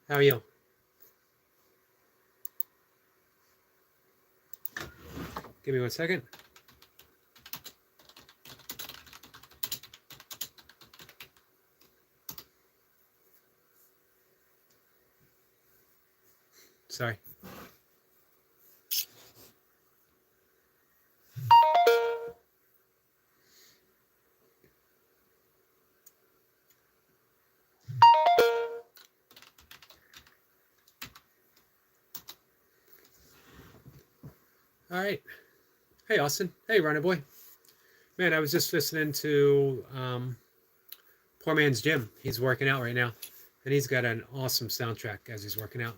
How are you? Give me 1 second. Sorry. All right. Hey, Austin. Hey, Runner Boy. Man, I was just listening to Poor Man's Gym. He's working out right now, and he's got an awesome soundtrack as he's working out.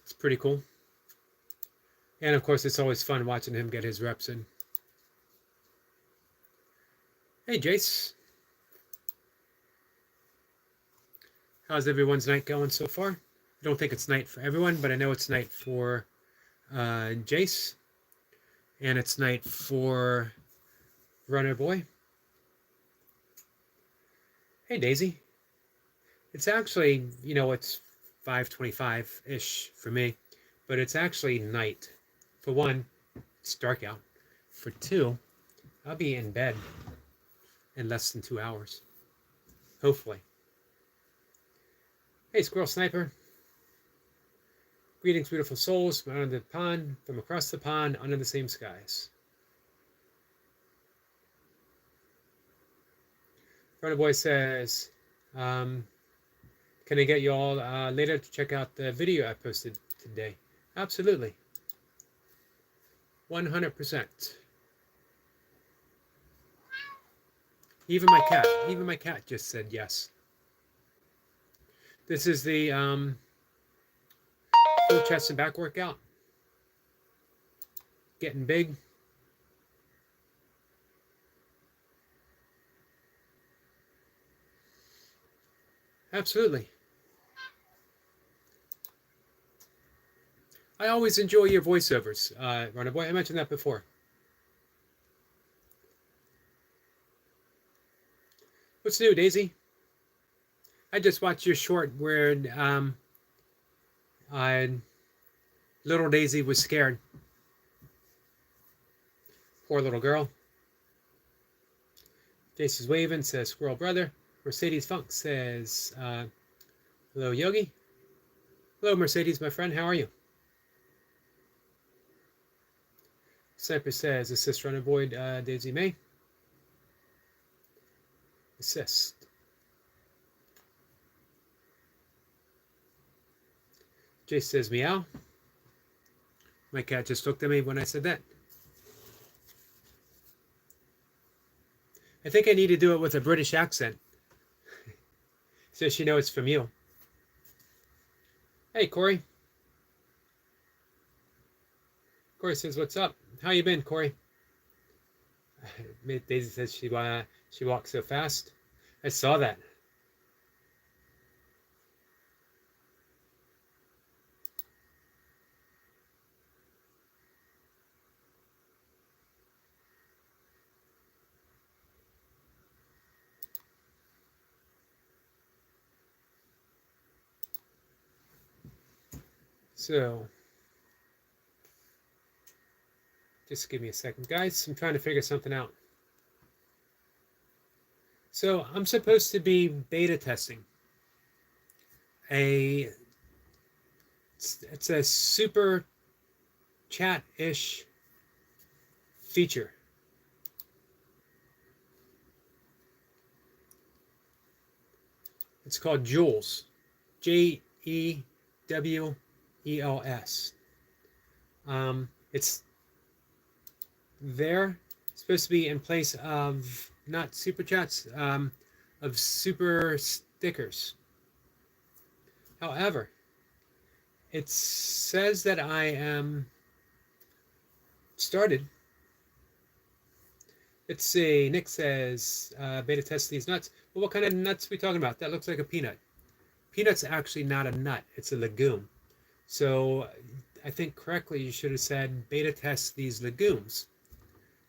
It's pretty cool. And of course, it's always fun watching him get his reps in. Hey, Jace. How's everyone's night going so far? I don't think it's night for everyone, but I know it's night for Jace. And it's night for Runner Boy. Hey, Daisy. It's actually, it's 5:25-ish for me, but it's actually night. For one, it's dark out. For two, I'll be in bed in less than 2 hours. Hopefully. Hey, Squirrel Sniper. Greetings, beautiful souls, from under the pond, from across the pond, under the same skies. Runner Boy says, can I get you all later to check out the video I posted today? Absolutely. 100%. Even my cat just said yes. This is the full chest and back workout. Getting big. Absolutely. I always enjoy your voiceovers, Runner Boy. I mentioned that before. What's new, Daisy? I just watched your short where little Daisy was scared. Poor little girl. Jason's waving, says Squirrel Brother. Mercedes Funk says, hello, Yogi. Hello, Mercedes, my friend. How are you? Sniper says, assist Runner Boy, Daisy May. Assist. Jace says, meow. My cat just looked at me when I said that. I think I need to do it with a British accent. So she knows it's from you. Hey, Corey. Corey says, what's up? How you been, Corey? Daisy says she walks so fast. I saw that. So, just give me a second, guys. I'm trying to figure something out. So, I'm supposed to be beta testing it's a super chat-ish feature. It's called Jewels. Jewels. It's there. It's supposed to be in place of not super chats, of super stickers. However, it says that I am started. Let's see. Nick says beta test these nuts. Well, what kind of nuts are we talking about? That looks like a peanut. Peanut's actually not a nut. It's a legume. So I think correctly you should have said beta test these legumes.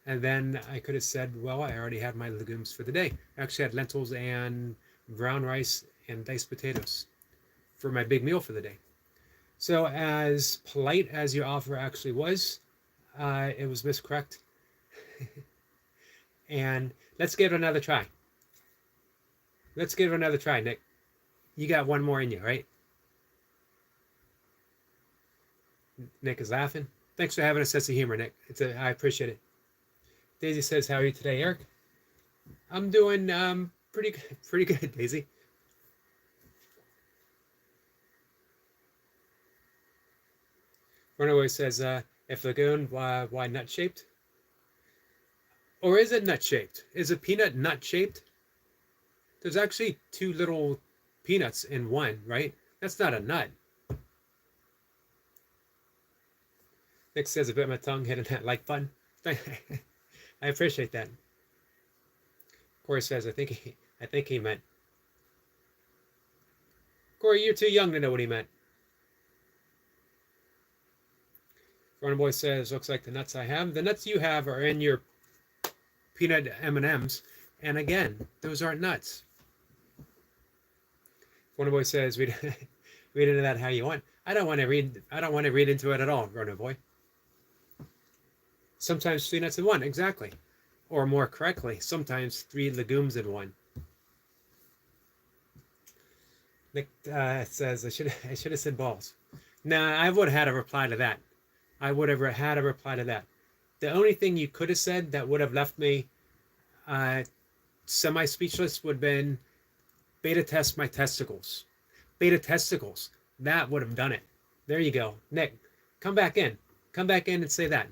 And then I could have said, well, I already had my legumes for the day. I actually had lentils and brown rice and diced potatoes. for my big meal for the day. So as polite as your offer actually was, it was miscorrect. And let's give it another try. Let's give it another try, Nick. You got one more in you, right? Nick is laughing. Thanks for having a sense of humor, Nick. I appreciate it. Daisy says, "How are you today, Eric?" I'm doing pretty good, Daisy. Runaway says, "If lagoon, why nut shaped? Or is it nut shaped? Is a peanut nut shaped? There's actually two little peanuts in one, right? That's not a nut." Nick says, "I bit my tongue hitting that like button." I appreciate that. Corey says, I think he meant. Corey, you're too young to know what he meant. Running Boy says, "Looks like the nuts I have. The nuts you have are in your peanut M&Ms. And again, those aren't nuts." Running Boy says, "Read into that how you want." I don't want to read into it at all, Running Boy. Sometimes 3 nuts in one, exactly. Or more correctly, sometimes 3 legumes in one. Nick says, I should have said balls. Nah, I would have had a reply to that. The only thing you could have said that would have left me semi-speechless would have been beta test my testicles. Beta testicles. That would have done it. There you go. Nick, come back in and say that.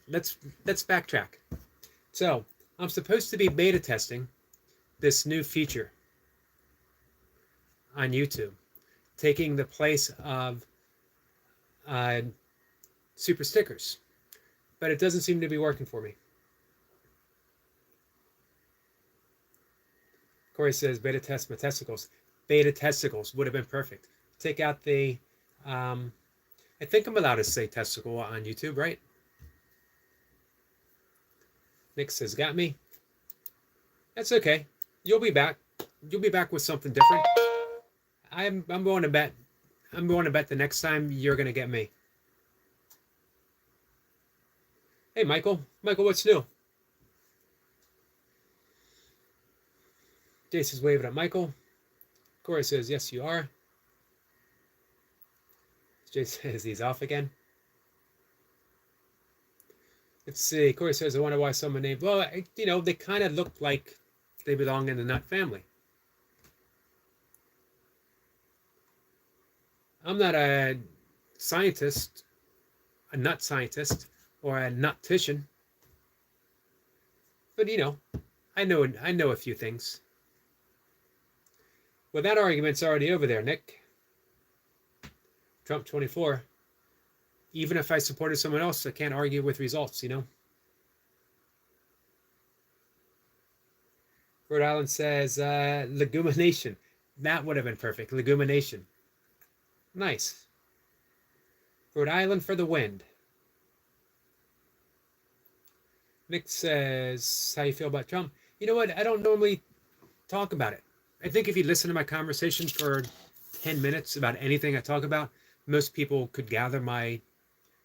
Let's backtrack. So I'm supposed to be beta testing this new feature on YouTube, taking the place of super stickers, but it doesn't seem to be working for me. Corey says, "Beta test my testicles." Beta testicles would have been perfect. Take out the, I think I'm allowed to say testicle on YouTube, right? Nick says, "Got me." That's okay. You'll be back. You'll be back with something different. I'm going to bet. I'm going to bet the next time you're going to get me. Hey, Michael. Michael, what's new? Jason's waving at Michael. Corey says, "Yes, you are." Jason says he's off again. Let's see. Corey says, "I wonder why someone named..." Well, they kind of look like they belong in the nut family. I'm not a scientist, a nut scientist, or a nutician, but I know a few things. Well, that argument's already over there, Nick. Trump 24. Even if I supported someone else, I can't argue with results, Rhode Island says legumination. That would have been perfect. Legumination. Nice. Rhode Island for the wind. Nick says, "How you feel about Trump?" You know what? I don't normally talk about it. I think if you listen to my conversation for 10 minutes about anything I talk about, most people could gather my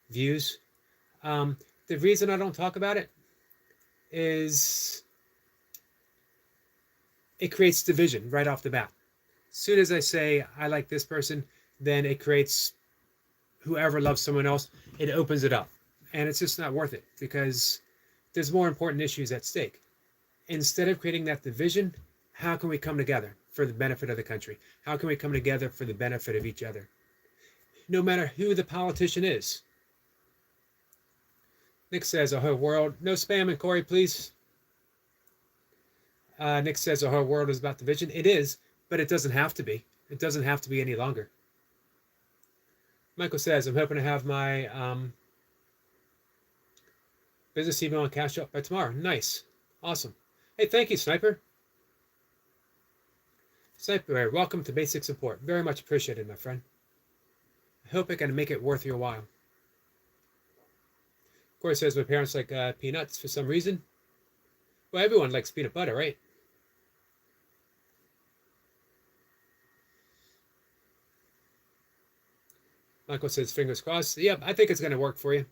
views. The reason I don't talk about it is it creates division right off the bat. As soon as I say I like this person, then it creates whoever loves someone else, it opens it up. And it's just not worth it because there's more important issues at stake. Instead of creating that division, how can we come together for the benefit of the country? How can we come together for the benefit of each other? No matter who the politician is. Nick says, "A whole world." No spam and Corey, please. Nick says, "A whole world is about division." It is, but it doesn't have to be. It doesn't have to be any longer. Michael says, "I'm hoping to have my business email and cash up by tomorrow." Nice. Awesome. Hey, thank you, Sniper. Sniper, welcome to Basic Support. Very much appreciated, my friend. I hope I can make it worth your while. Corey says, "My parents like peanuts for some reason." Well, everyone likes peanut butter, right? Michael says, fingers crossed. Yep, I think it's going to work for you.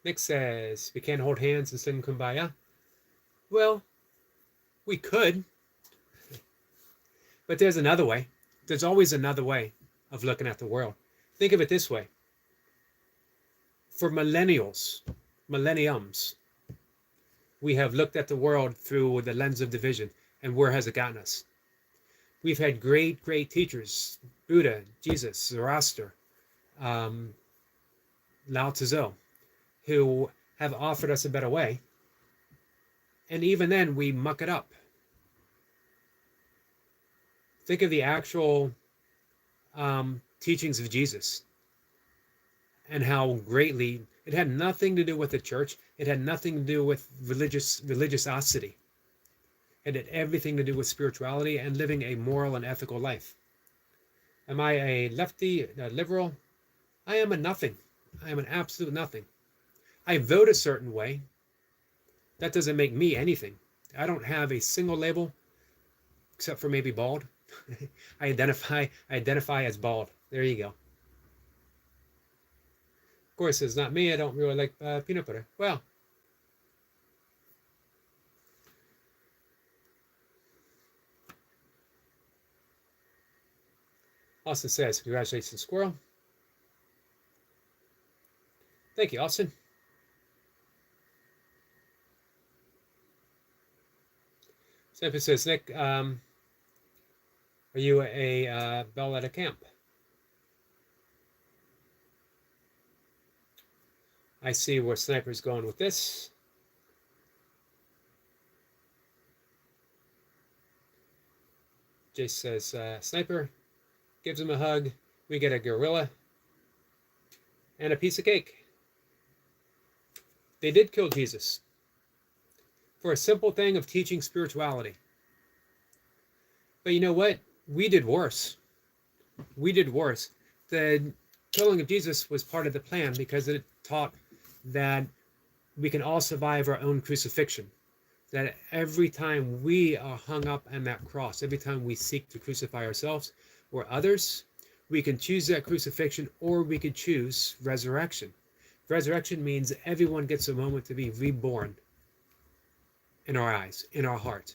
Nick says, we can't hold hands and sing kumbaya. Well, we could. But there's another way. There's always another way of looking at the world. Think of it this way. For millennials, millenniums, we have looked at the world through the lens of division. And where has it gotten us? We've had great, great teachers. Buddha, Jesus, Zoroaster, Lao Tzu, who have offered us a better way. And even then, we muck it up. Think of the actual teachings of Jesus and how greatly it had nothing to do with the church. It had nothing to do with religiosity. It had everything to do with spirituality and living a moral and ethical life. Am I a lefty, a liberal? I am a nothing. I am an absolute nothing. I vote a certain way. That doesn't make me anything. I don't have a single label, except for maybe bald. I identify as bald. There you go. Of course, it's not me. I don't really like peanut butter. Well, Austin says, congratulations, squirrel. Thank you, Austin. Sample says, Nick, are you a bell at a camp? I see where Sniper's going with this. Jace says, Sniper gives him a hug. We get a gorilla and a piece of cake. They did kill Jesus for a simple thing of teaching spirituality. But you know what? We did worse. We did worse. The killing of Jesus was part of the plan because it taught that we can all survive our own crucifixion. That every time we are hung up on that cross, every time we seek to crucify ourselves or others, we can choose that crucifixion or we could choose resurrection. Resurrection means everyone gets a moment to be reborn in our eyes, in our heart.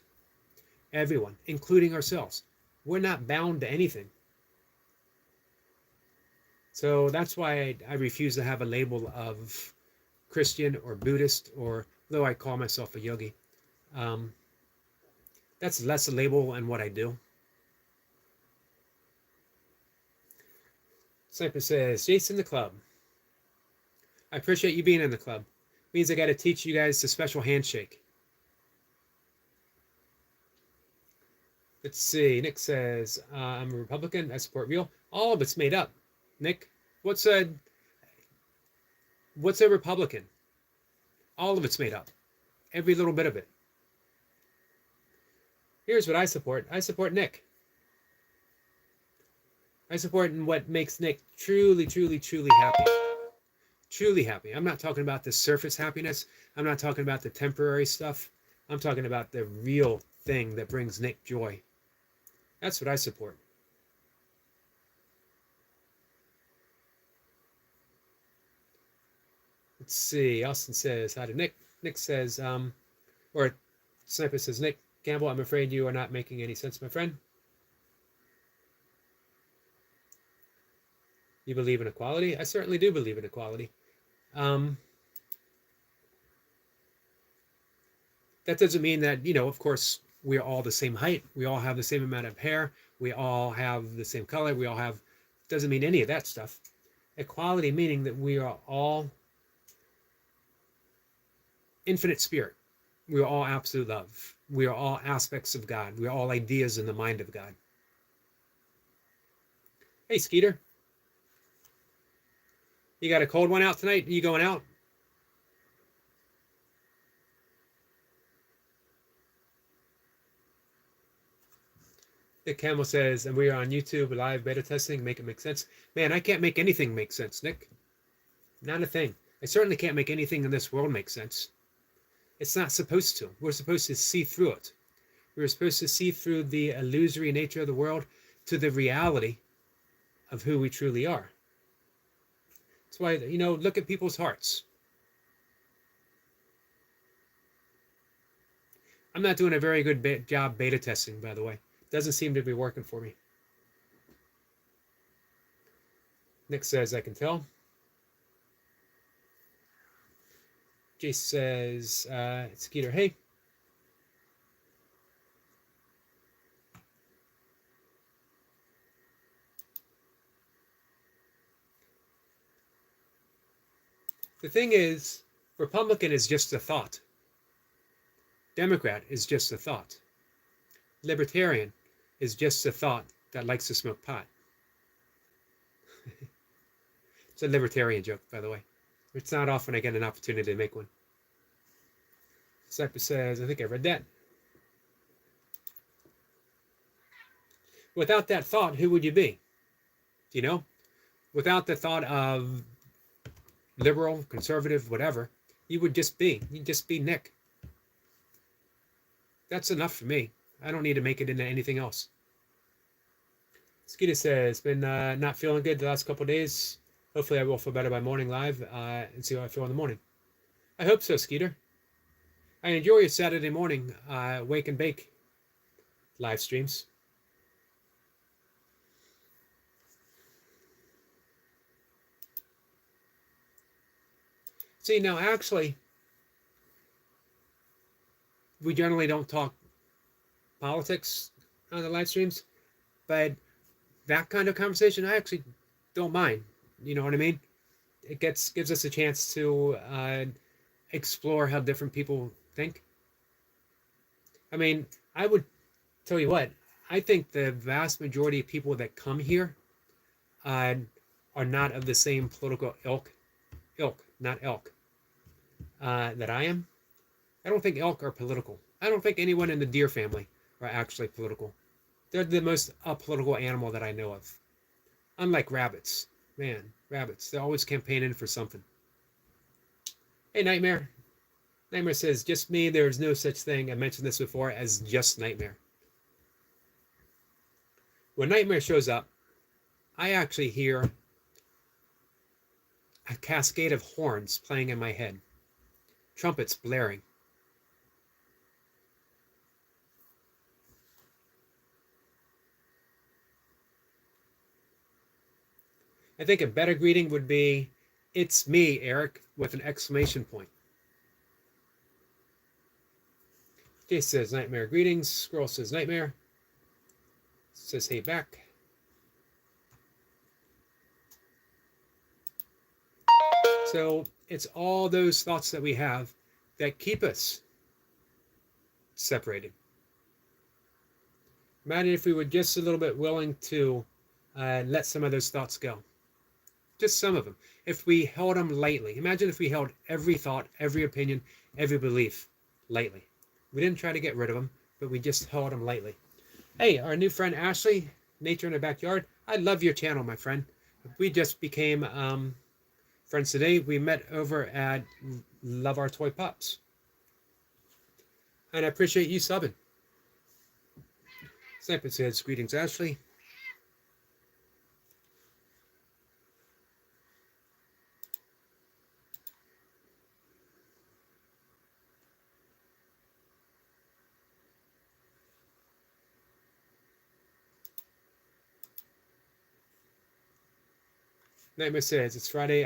Everyone, including ourselves. We're not bound to anything. So that's why I refuse to have a label of Christian or Buddhist, or though I call myself a yogi. That's less a label and what I do. Sniper says, Jason the club. I appreciate you being in the club. Means I got to teach you guys the special handshake. Let's see. Nick says, I'm a Republican. I support real. All of it's made up. Nick, what's a Republican? All of it's made up. Every little bit of it. Here's what I support. I support Nick. I support what makes Nick truly, truly, truly happy. Truly happy. I'm not talking about the surface happiness. I'm not talking about the temporary stuff. I'm talking about the real thing that brings Nick joy. That's what I support. Let's see. Austin says, hi to Nick. Nick says, or Sniper says, Nick Campbell, I'm afraid you are not making any sense, my friend. You believe in equality? I certainly do believe in equality. That doesn't mean that, of course, we're all the same height. We all have the same amount of hair. We all have the same color. We all have, doesn't mean any of that stuff. Equality meaning that we are all infinite spirit. We are all absolute love. We are all aspects of God. We are all ideas in the mind of God. Hey, Skeeter. You got a cold one out tonight? Are you going out? Nick Campbell says, and we are on YouTube live beta testing. Make it make sense. Man, I can't make anything make sense, Nick. Not a thing. I certainly can't make anything in this world make sense. It's not supposed to. We're supposed to see through it. We're supposed to see through the illusory nature of the world to the reality of who we truly are. That's why, look at people's hearts. I'm not doing a very good job beta testing, by the way. Doesn't seem to be working for me. Nick says, I can tell. Jace says, Skeeter, hey. The thing is, Republican is just a thought. Democrat is just a thought. Libertarian is just a thought that likes to smoke pot. It's a libertarian joke, by the way. It's not often I get an opportunity to make one. Cypher says, I think I read that. Without that thought, who would you be? Do you know? Without the thought of liberal, conservative, whatever, you'd just be Nick. That's enough for me. I don't need to make it into anything else. Skeeter says, been not feeling good the last couple of days. Hopefully I will feel better by morning live and see how I feel in the morning. I hope so, Skeeter. I enjoy your Saturday morning wake and bake live streams. See, now actually, we generally don't talk politics on the live streams, but that kind of conversation I actually don't mind. You know what I mean? It gives us a chance to explore how different people think. I mean, I would tell you what, I think the vast majority of people that come here are not of the same political ilk, not elk, that I am. I don't think elk are political. I don't think anyone in the deer family are actually political. They're the most apolitical animal that I know of. Unlike rabbits. Man, rabbits, they're always campaigning for something. Hey, Nightmare. Nightmare says, just me, there's no such thing, I mentioned this before, as just Nightmare. When Nightmare shows up, I actually hear a cascade of horns playing in my head. Trumpets blaring. I think a better greeting would be, it's me, Eric, with an exclamation point. Jay says, Nightmare greetings. Squirrel says, Nightmare. Says, hey, back. So it's all those thoughts that we have that keep us separated. Imagine if we were just a little bit willing to let some of those thoughts go. Just some of them. If we held them lightly. Imagine if we held every thought, every opinion, every belief lightly. We didn't try to get rid of them, but we just held them lightly. Hey, our new friend Ashley, Nature in the Backyard. I love your channel, my friend. We just became friends today. We met over at Love Our Toy Pops. And I appreciate you subbing. Sniper says, greetings, Ashley. Nightmare says, it's Friday.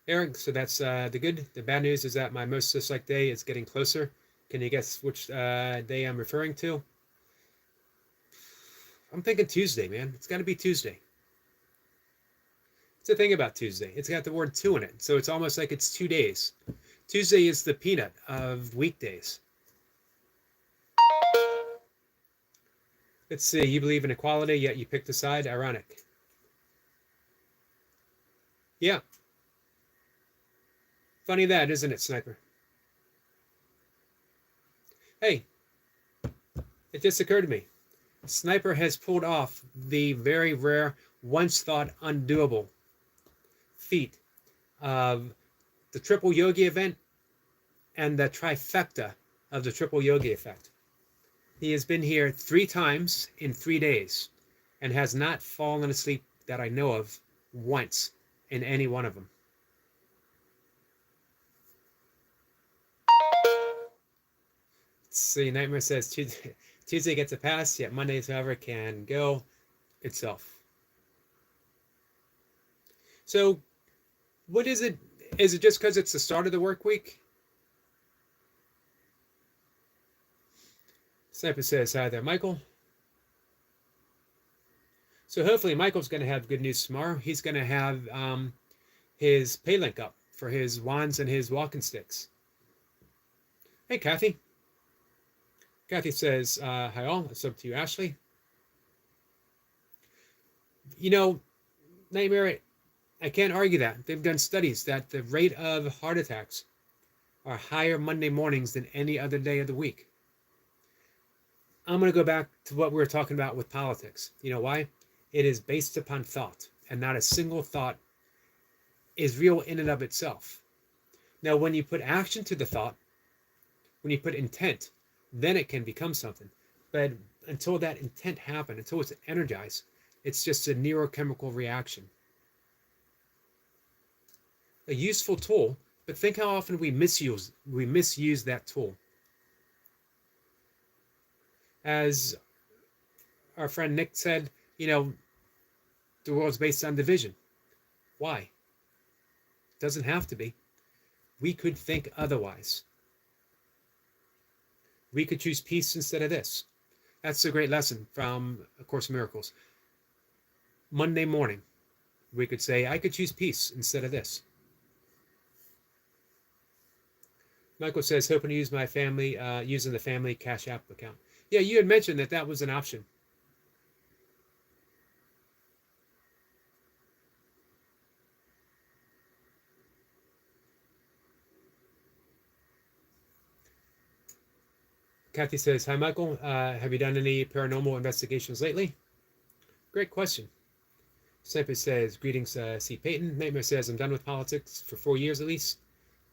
Eric, so that's the good. The bad news is that my most disliked day is getting closer. Can you guess which day I'm referring to? I'm thinking Tuesday, man. It's got to be Tuesday. It's the thing about Tuesday. It's got the word two in it, so it's almost like it's 2 days. Tuesday is the peanut of weekdays. Let's see. You believe in equality, yet you picked a side. Ironic. Yeah. Funny that, isn't it, Sniper? Hey, it just occurred to me. Sniper has pulled off the very rare, once thought undoable feat of the triple yogi event and the trifecta of the triple yogi effect. He has been here 3 times in 3 days, and has not fallen asleep that I know of once in any one of them. See, Nightmare says Tuesday gets a pass, yet Mondays, however, can go itself. So, what is it? Is it just because it's the start of the work week? Sniper says, hi there, Michael. So hopefully Michael's going to have good news tomorrow. He's going to have his pay link up for his wands and his walking sticks. Hey, Kathy. Kathy says, hi all. It's up to you, Ashley. You know, Nightmare, I can't argue that. They've done studies that the rate of heart attacks are higher Monday mornings than any other day of the week. I'm going to go back to what we were talking about with politics. You know why? It is based upon thought, and not a single thought is real in and of itself. Now, when you put action to the thought, when you put intent, then it can become something. But until that intent happens, until it's energized, it's just a neurochemical reaction. A useful tool, but think how often we misuse that tool. As our friend Nick said, you know, the world's based on division. Why? It doesn't have to be. We could think otherwise. We could choose peace instead of this. That's a great lesson from A Course in Miracles. Monday morning, we could say, I could choose peace instead of this. Michael says, hoping to use my family, using the family Cash App account. Yeah, you had mentioned that that was an option. Kathy says, hi, Michael. Have you done any paranormal investigations lately? Great question. Sniper says, greetings, C. Payton. Nightmare says, I'm done with politics for 4 years at least.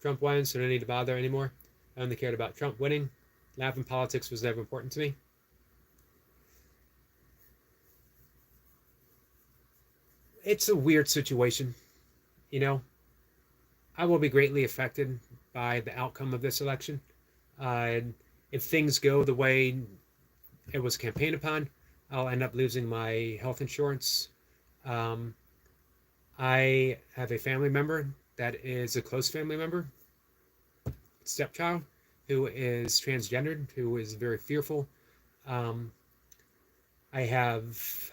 Trump won, so I don't need to bother anymore. I only cared about Trump winning. Laughing politics was never important to me. It's a weird situation, you know. I will be greatly affected by the outcome of this election. If things go the way it was campaigned upon, I'll end up losing my health insurance. I have a family member that is a close family member, stepchild, who is transgendered, who is very fearful. I have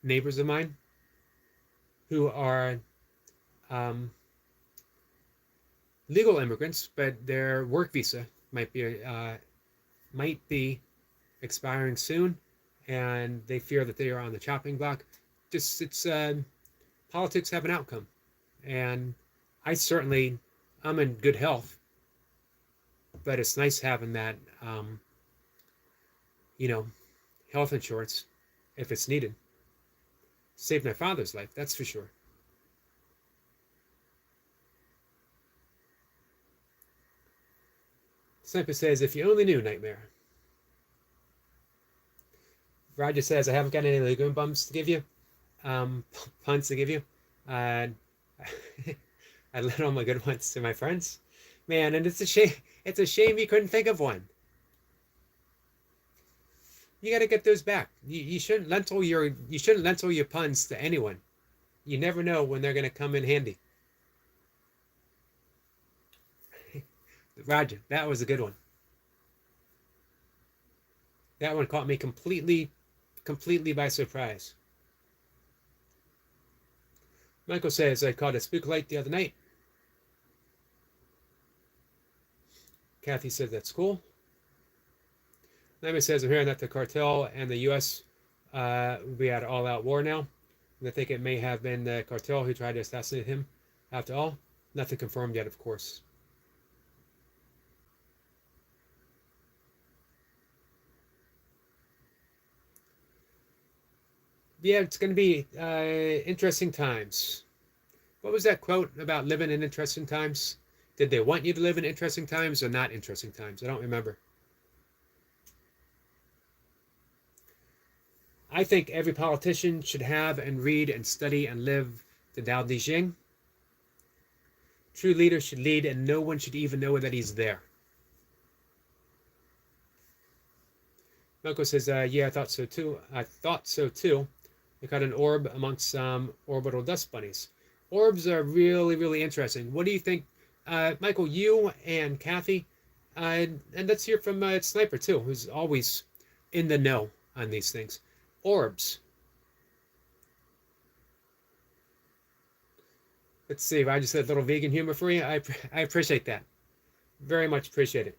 neighbors of mine who are legal immigrants, but their work visa might be expiring soon, and they fear that they are on the chopping block. Just it's politics have an outcome, and I'm in good health, but it's nice having that health insurance if it's needed. Saved my father's life, that's for sure. Sniper says, if you only knew, Nightmare. Roger says, I haven't got any Lagoon bums to give you. Puns to give you. I let all my good ones to my friends. Man, and it's a shame you couldn't think of one. You got to get those back. You shouldn't lentil your puns to anyone. You never know when they're going to come in handy. Roger, that was a good one. That one caught me completely by surprise. Michael says, I caught a spook light the other night. Kathy says, that's cool. Nightmare says, I'm hearing that the cartel and the U.S. Will be at all-out war now. And I think it may have been the cartel who tried to assassinate him. After all, nothing confirmed yet, of course. Yeah, it's going to be interesting times. What was that quote about living in interesting times? Did they want you to live in interesting times or not interesting times? I don't remember. I think every politician should have and read and study and live the Tao Te Ching. True leaders should lead, and no one should even know that he's there. Milko says, yeah, I thought so too. I thought so too. They caught an orb amongst some orbital dust bunnies. Orbs are really, really interesting. What do you think, Michael, you and Kathy? And let's hear from Sniper too, who's always in the know on these things. Orbs. Let's see if I just said a little vegan humor for you. I appreciate that. Very much appreciate it.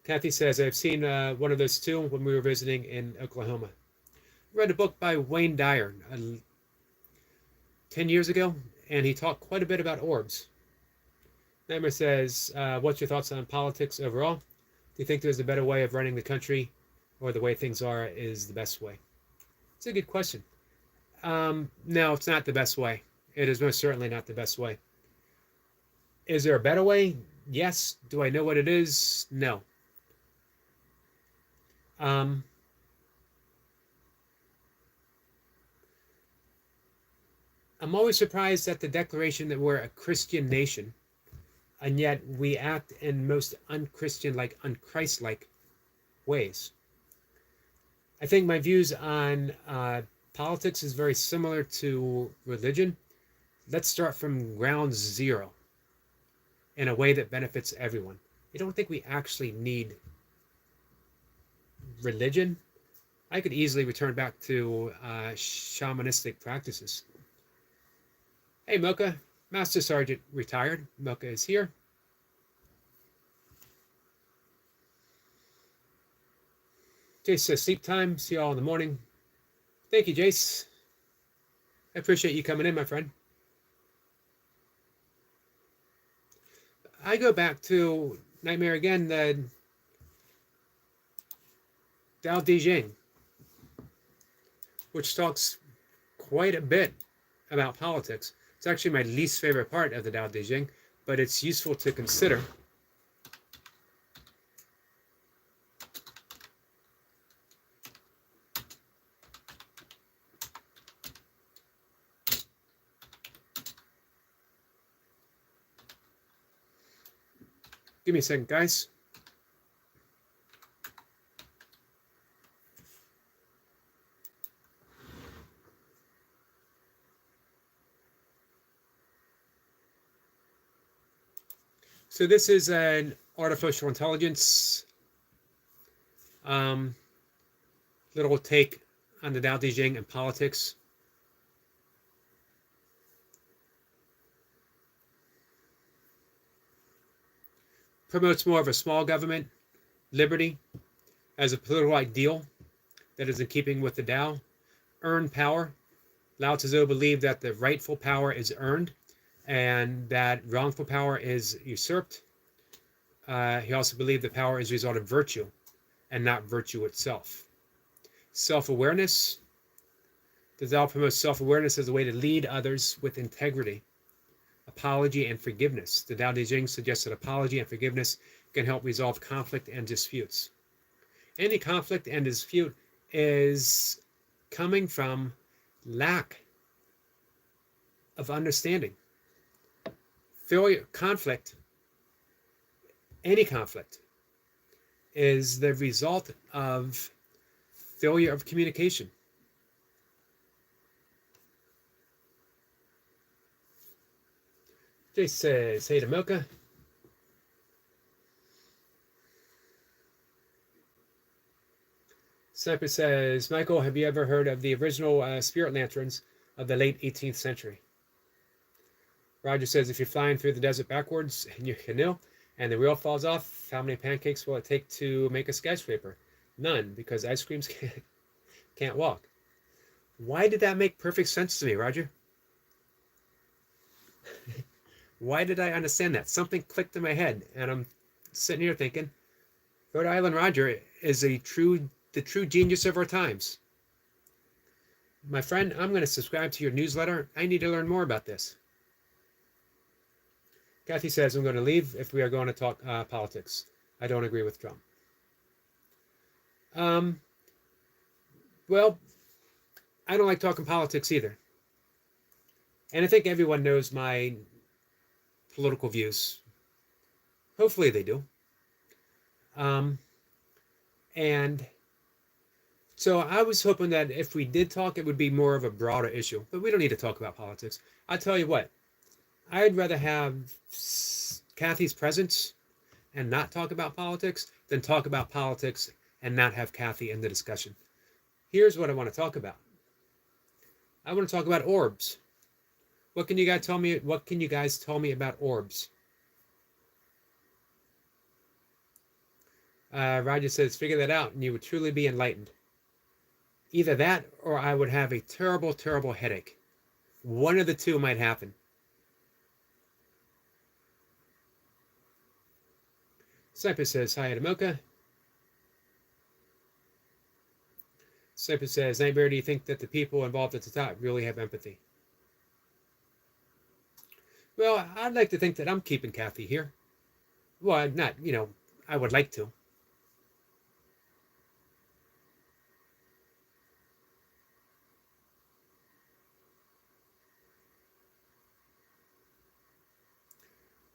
Kathy says, I've seen one of those too when we were visiting in Oklahoma. Read a book by Wayne Dyer 10 years ago, and he talked quite a bit about orbs. Nightmare says, what's your thoughts on politics overall? Do you think there's a better way of running the country, or the way things are is the best way? It's a good question. No, it's not the best way. It is most certainly not the best way. Is there a better way? Yes. Do I know what it is? No. I'm always surprised at the declaration that we're a Christian nation, and yet we act in most unchristian-like, unchrist-like ways. I think my views on politics is very similar to religion. Let's start from ground zero in a way that benefits everyone. I don't think we actually need religion. I could easily return back to shamanistic practices. Hey, Mocha. Master Sergeant retired. Mocha is here. Jace says sleep time. See you all in the morning. Thank you, Jace. I appreciate you coming in, my friend. I go back to Nightmare again, the Tao Te Ching, which talks quite a bit about politics. It's actually my least favorite part of the Tao Te Ching, but it's useful to consider. Give me a second, guys. So this is an artificial intelligence little take on the Tao Te Ching and politics. Promotes more of a small government, liberty, as a political ideal that is in keeping with the Tao. Earned power. Lao Tzu believed that the rightful power is earned and that wrongful power is usurped. He also believed that power is a result of virtue and not virtue itself. Self-awareness. The Tao promotes self-awareness as a way to lead others with integrity. Apology and forgiveness. The Tao Te Ching suggests that apology and forgiveness can help resolve conflict and disputes. Any conflict and dispute is coming from lack of understanding. Failure, conflict, any conflict, is the result of failure of communication. Jay says, hey to Milka. Sniper says, Michael, have you ever heard of the original spirit lanterns of the late 18th century? Roger says, if you're flying through the desert backwards in your canoe and the wheel falls off, how many pancakes will it take to make a skyscraper? None, because ice creams can't walk. Why did that make perfect sense to me, Roger? Why did I understand that? Something clicked in my head, and I'm sitting here thinking, Rhode Island Roger is the true genius of our times. my friend, I'm going to subscribe to your newsletter. I need to learn more about this. Kathy says, I'm going to leave if we are going to talk politics. I don't agree with Trump. Well, I don't like talking politics either. And I think everyone knows my political views. Hopefully they do. And so I was hoping that if we did talk, it would be more of a broader issue. But we don't need to talk about politics. I'll tell you what, I'd rather have Kathy's presence and not talk about politics than talk about politics and not have Kathy in the discussion. Here's what I want to talk about. I want to talk about orbs. What can you guys tell me? What can you guys tell me about orbs? Roger says, figure that out and you would truly be enlightened. Either that or I would have a terrible, terrible headache. One of the two might happen. Cypress says, hi, Adamoka. Cypress says, Nightmare, do you think that the people involved at the top really have empathy? Well, I'd like to think that I'm keeping Kathy here. Well, I'm not, I would like to.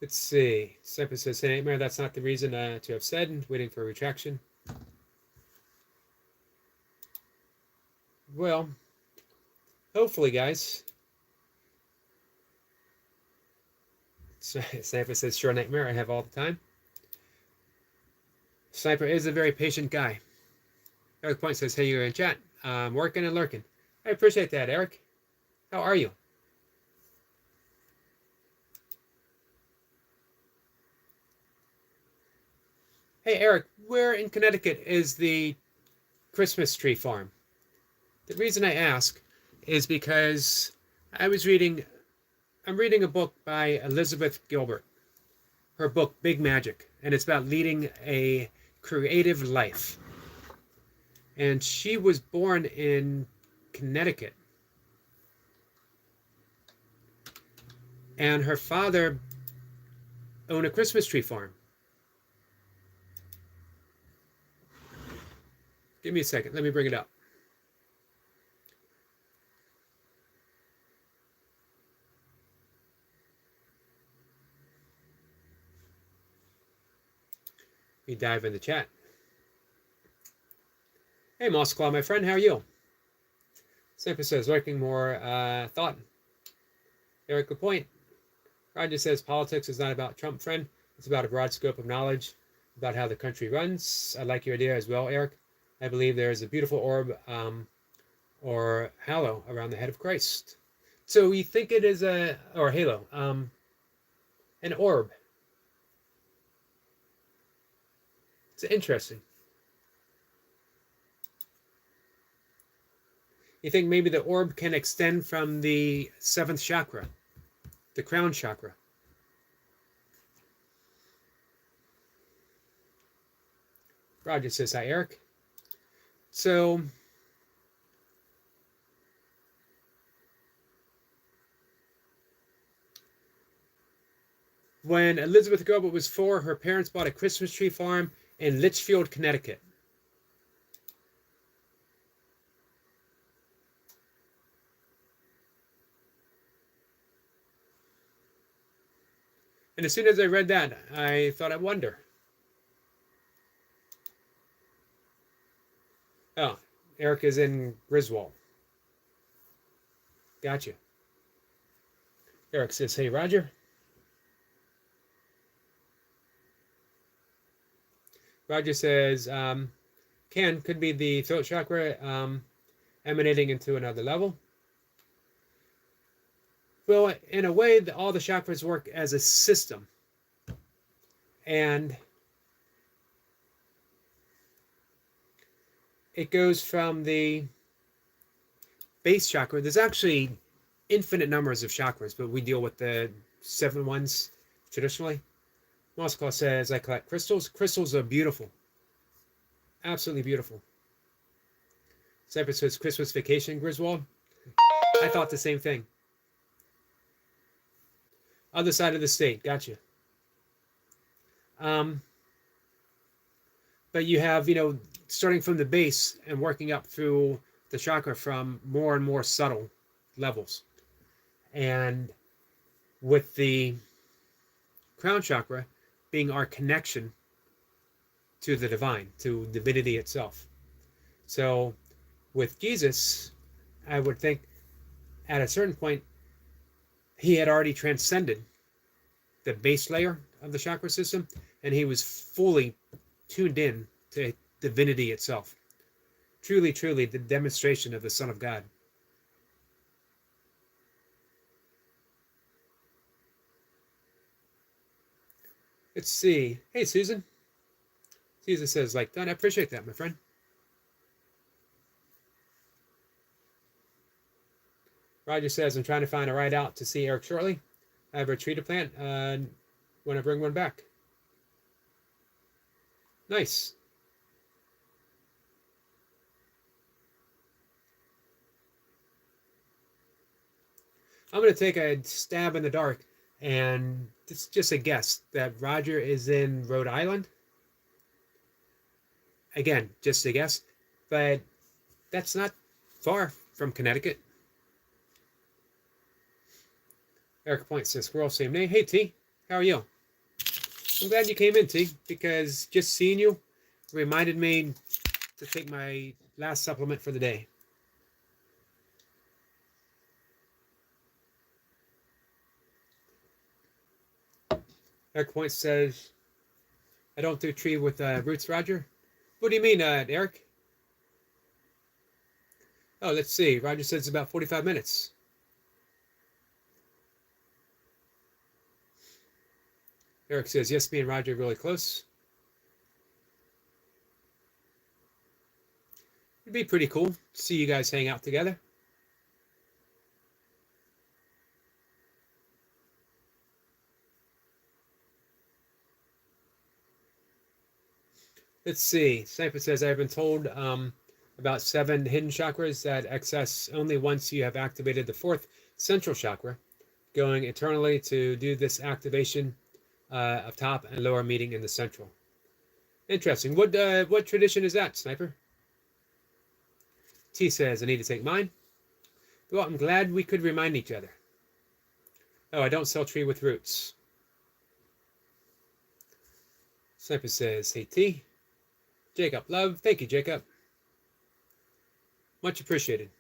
Let's see. Cypress says, hey, Nightmare, that's not the reason to have said, waiting for a retraction. Well, hopefully, guys. Sniper says, sure, Nightmare, I have all the time. Sniper is a very patient guy. Eric Point says, hey, you're in chat. Working and lurking. I appreciate that, Eric. How are you? Hey, Eric, where in Connecticut is the Christmas tree farm? The reason I ask is because I'm reading a book by Elizabeth Gilbert, her book Big Magic, and it's about leading a creative life. And she was born in Connecticut. And her father owned a Christmas tree farm. Give me a second. Let me bring it up. Let me dive in the chat. Hey, Moss Claw, my friend. How are you? Sampa says, working more thought. Eric, good point. Roger says, politics is not about Trump, friend. It's about a broad scope of knowledge about how the country runs. I like your idea as well, Eric. I believe there is a beautiful orb or halo around the head of Christ. So you think it is or halo, an orb. It's interesting. You think maybe the orb can extend from the 7th chakra, the crown chakra. Roger says, hi, Eric. So, when Elizabeth Gilbert was 4, her parents bought a Christmas tree farm in Litchfield, Connecticut. And as soon as I read that, I thought, I wonder. Oh, Eric is in Griswold. Gotcha. Eric says, hey, Roger. Roger says, could be the throat chakra emanating into another level. Well, in a way, all the chakras work as a system. And it goes from the base chakra. There's actually infinite numbers of chakras, but we deal with the 7 ones traditionally. Moscow says, I collect crystals. Crystals are beautiful. Absolutely beautiful. Cypress says, Christmas vacation, Griswold. I thought the same thing. Other side of the state. Gotcha. But you have, starting from the base and working up through the chakra from more and more subtle levels. And with the crown chakra being our connection to the divine, to divinity itself. So with Jesus, I would think at a certain point, he had already transcended the base layer of the chakra system, and he was fully tuned in to divinity itself. Truly, truly, the demonstration of the Son of God. Let's see. Hey, Susan. Susan says, like done. I appreciate that, my friend. Roger says, I'm trying to find a ride out to see Eric shortly. I have a tree to plant when I bring one back. Nice. I'm going to take a stab in the dark, and it's just a guess that Roger is in Rhode Island. Again, just a guess, but that's not far from Connecticut. Eric Point says, squirrel, same name. Hey, T, how are you? I'm glad you came in, T, because just seeing you reminded me to take my last supplement for the day. Eric Point says, I don't do tree with roots, Roger. What do you mean, Eric? Oh, let's see. Roger says it's about 45 minutes. Eric says, yes, me and Roger are really close. It'd be pretty cool to see you guys hang out together. Let's see. Sniper says, I've been told about 7 hidden chakras that access only once you have activated the 4th central chakra, going eternally to do this activation of top and lower meeting in the central. Interesting. What tradition is that, Sniper? T says, I need to take mine. Well, I'm glad we could remind each other. Oh, I don't sell tree with roots. Sniper says, hey, T. Jacob, love. Thank you, Jacob. Much appreciated.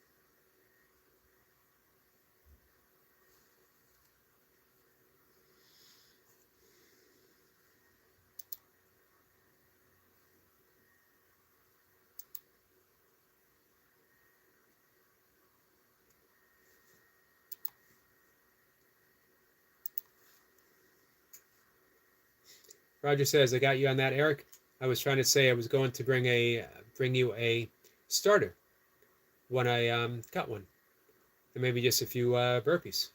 Roger says, I got you on that, Eric. I was trying to say I was going to bring you a starter when I got one. And maybe just a few burpees.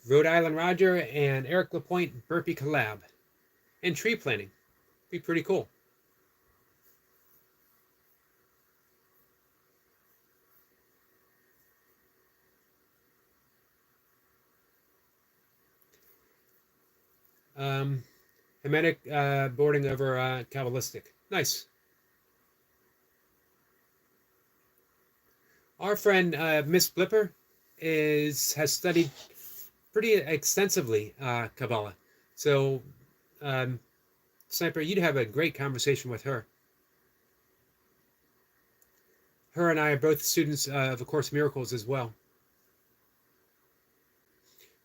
Rhode Island Roger and Eric LaPointe burpee collab. And tree planting. Be pretty cool. Hermetic boarding over Kabbalistic. Nice. Our friend Miss Blipper has studied pretty extensively Kabbalah. So, Sniper, you'd have a great conversation with her. Her and I are both students of A Course in Miracles as well.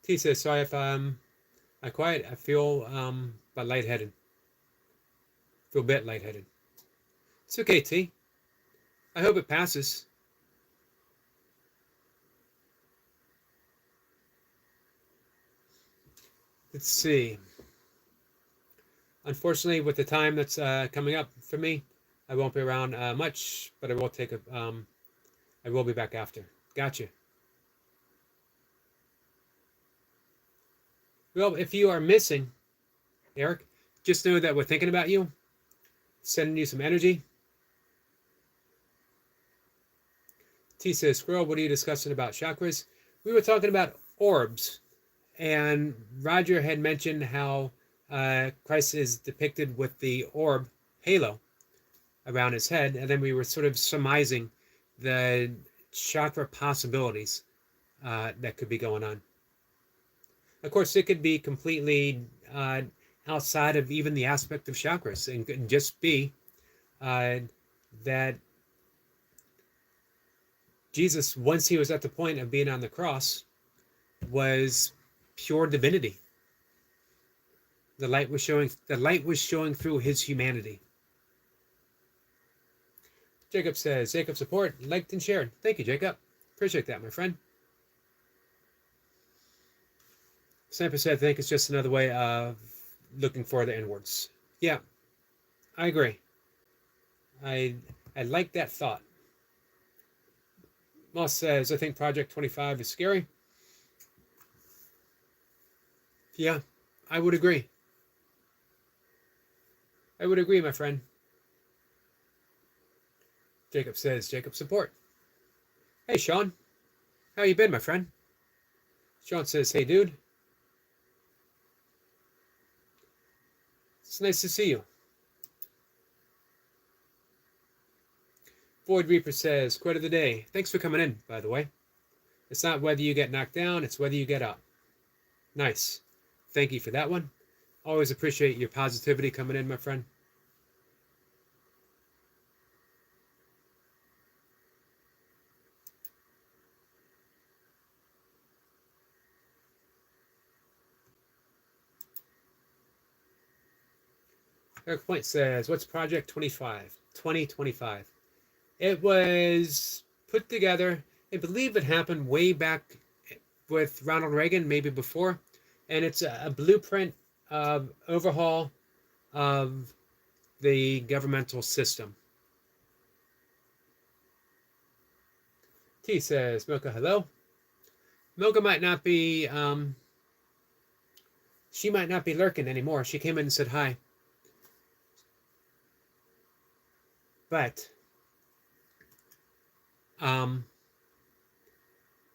T says, so if I quiet, I feel but lightheaded. Feel a bit lightheaded. It's okay, T. I hope it passes. Let's see. Unfortunately, with the time that's coming up for me, I won't be around much, but I will take a. I will be back after. Gotcha. Well, if you are missing, Eric, just know that we're thinking about you, sending you some energy. T says, Squirrel, what are you discussing about chakras? We were talking about orbs, and Roger had mentioned how Christ is depicted with the orb halo around his head, and then we were sort of surmising the chakra possibilities that could be going on. Of course, it could be completely outside of even the aspect of chakras, and could just be that Jesus, once he was at the point of being on the cross, was pure divinity. The light was showing through his humanity. Jacob says, Jacob support, liked and shared. Thank you, Jacob. Appreciate that, my friend. Sampa said, I think it's just another way of looking for the inwards. Yeah, I agree. I like that thought. Moss says, I think Project 25 is scary. Yeah, I would agree. I would agree, my friend. Jacob says, Jacob support. Hey, Sean. How you been, my friend? Sean says, hey, dude. It's nice to see you. Void Reaper says, quote of the day. Thanks for coming in, by the way. It's not whether you get knocked down, it's whether you get up. Nice. Thank you for that one. Always appreciate your positivity coming in, my friend. Eric Point says, what's Project 25? 2025. It was put together, I believe it happened way back with Ronald Reagan, maybe before, and it's a blueprint of overhaul of the governmental system. T says, Milka, hello. Milka might not be, she might not be lurking anymore. She came in and said hi. But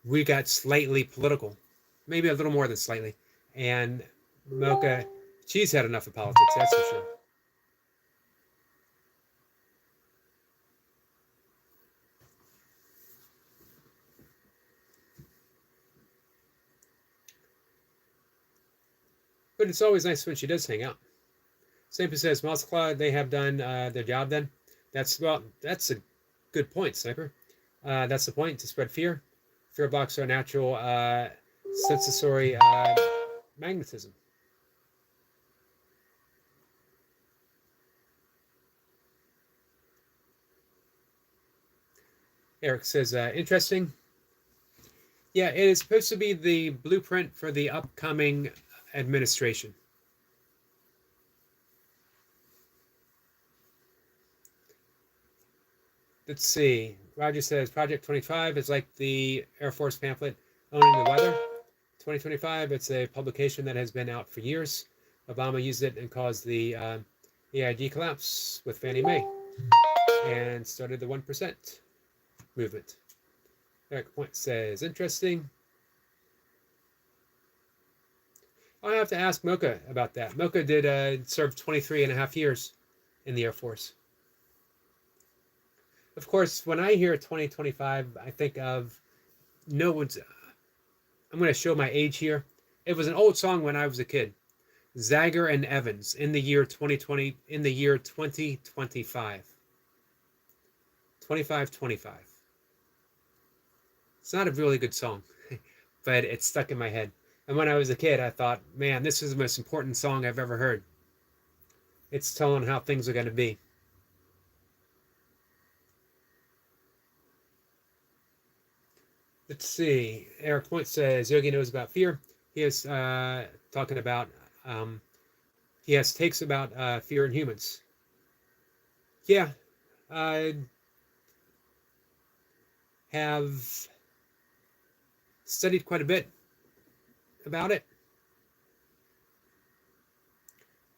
we got slightly political, maybe a little more than slightly. And Milka, she's had enough of politics, that's for sure. But it's always nice when she does hang out. Sniper says, Mouse Claw, they have done their job then. That's a good point, Sniper. That's the point, to spread fear. Fear blocks are natural sensory magnetism. Eric says, interesting. Yeah, it is supposed to be the blueprint for the upcoming administration. Let's see. Roger says Project 25 is like the Air Force pamphlet Owning the Weather. 2025, it's a publication that has been out for years. Obama used it and caused the AIG collapse with Fannie Mae and started the 1% movement. Eric Point says, interesting. I'll have to ask Mocha about that. Mocha did serve 23 and a half years in the Air Force. Of course, when I hear 2025, I think of no one's. I'm going to show my age here. It was an old song when I was a kid. Zager and Evans in the year 2020, in the year 2025. 2525. It's not a really good song, but it's stuck in my head. And when I was a kid, I thought, man, this is the most important song I've ever heard. It's telling how things are going to be. Let's see. Eric Point says Yogi knows about fear. He is talking about, he has takes about fear in humans. Yeah, I have studied quite a bit about it.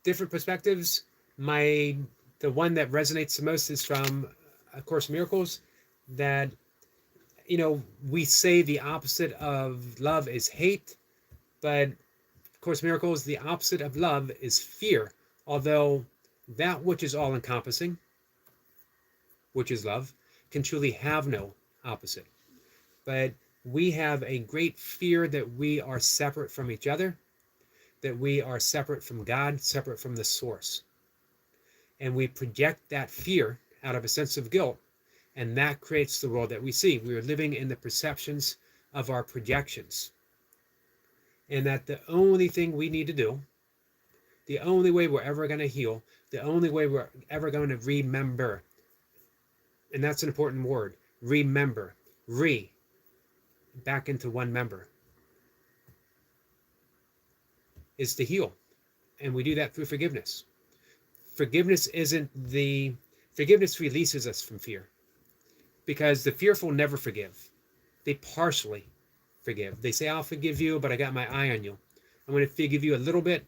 Different perspectives. The one that resonates the most is from A Course in Miracles, that we say the opposite of love is hate, but of Course in Miracles, the opposite of love is fear. Although that which is all encompassing, which is love, can truly have no opposite. But we have a great fear that we are separate from each other, that we are separate from God, separate from the source. And we project that fear out of a sense of guilt, and that creates the world that we see. We are living in the perceptions of our projections. And that the only thing we need to do, the only way we're ever going to heal, the only way we're ever going to remember, and that's an important word, remember, back into one member, is to heal. And we do that through forgiveness. Forgiveness releases us from fear, because the fearful never forgive. They partially forgive. They say, I'll forgive you, but I got my eye on you. I'm going to forgive you a little bit,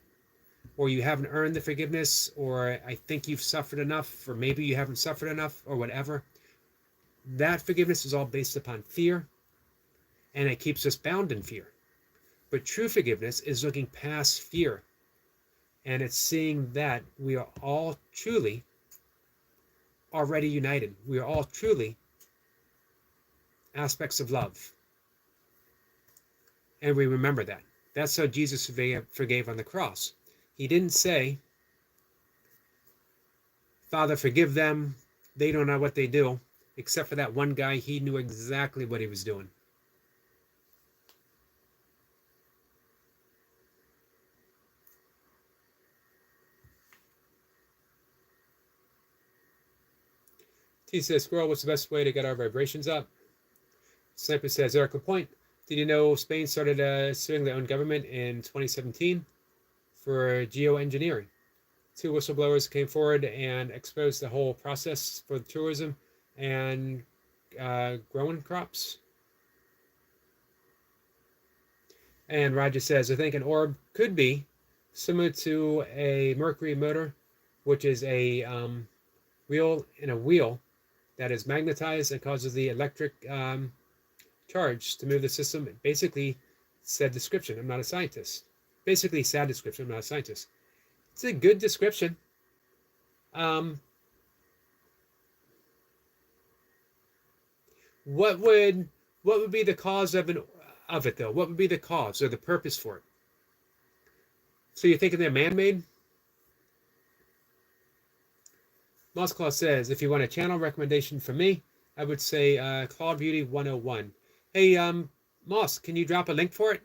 or you haven't earned the forgiveness, or I think you've suffered enough, or maybe you haven't suffered enough, or whatever. That forgiveness is all based upon fear, and it keeps us bound in fear. But true forgiveness is looking past fear, and it's seeing that we are all truly already united. We are all truly aspects of love. And we remember that. That's how Jesus forgave on the cross. He didn't say, Father, forgive them. They don't know what they do. Except for that one guy, he knew exactly what he was doing. T says, Squirrel, what's the best way to get our vibrations up? Sniper says, Eric Lapointe, did you know Spain started suing their own government in 2017 for geoengineering? 2 whistleblowers came forward and exposed the whole process for tourism and growing crops. And Roger says, I think an orb could be similar to a Mercury motor, which is a wheel in a wheel that is magnetized and causes the electric charge to move the system. Basically, said description. I'm not a scientist. Basically, sad description. I'm not a scientist. It's a good description. What would be the cause of it though? What would be the cause or the purpose for it? So you're thinking they're man-made? Mossclaw says, if you want a channel recommendation from me, I would say Claw Beauty 101. Hey, Moss, can you drop a link for it?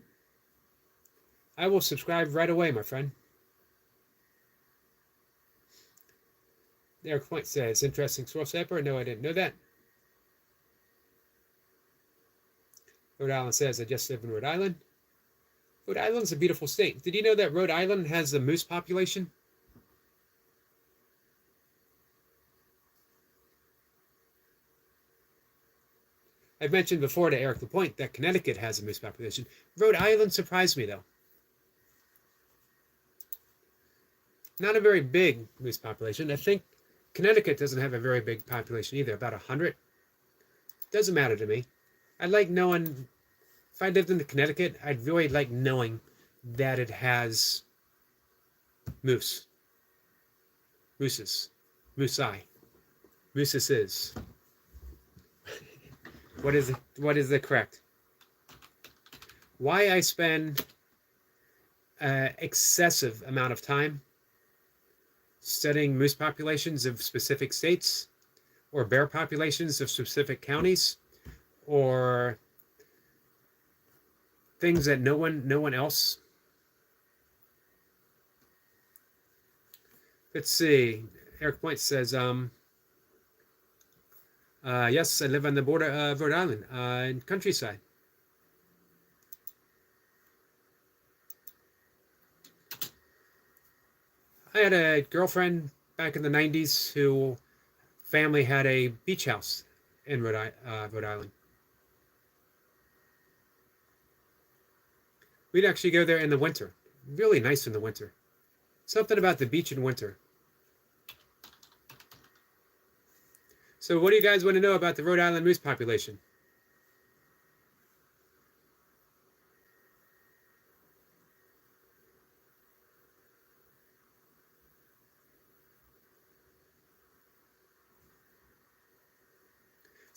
I will subscribe right away, my friend. Eric Point says, interesting source paper. No, I didn't know that. Rhode Island says, I just live in Rhode Island. Rhode Island's a beautiful state. Did you know that Rhode Island has the moose population? I've mentioned before to Eric Lapointe that Connecticut has a moose population. Rhode Island surprised me, though. Not a very big moose population. I think Connecticut doesn't have a very big population either, about 100. Doesn't matter to me. I like knowing, if I lived in Connecticut, I'd really like knowing that it has moose. Mooses. Moosei. Mooses. What is the correct? Why I spend excessive amount of time studying moose populations of specific states, or bear populations of specific counties, or things that no one else. Let's see. Eric Point says, yes, I live on the border of Rhode Island, in countryside. I had a girlfriend back in the 90s who family had a beach house in Rhode Island. We'd actually go there in the winter. Really nice in the winter. Something about the beach in winter. So what do you guys want to know about the Rhode Island moose population?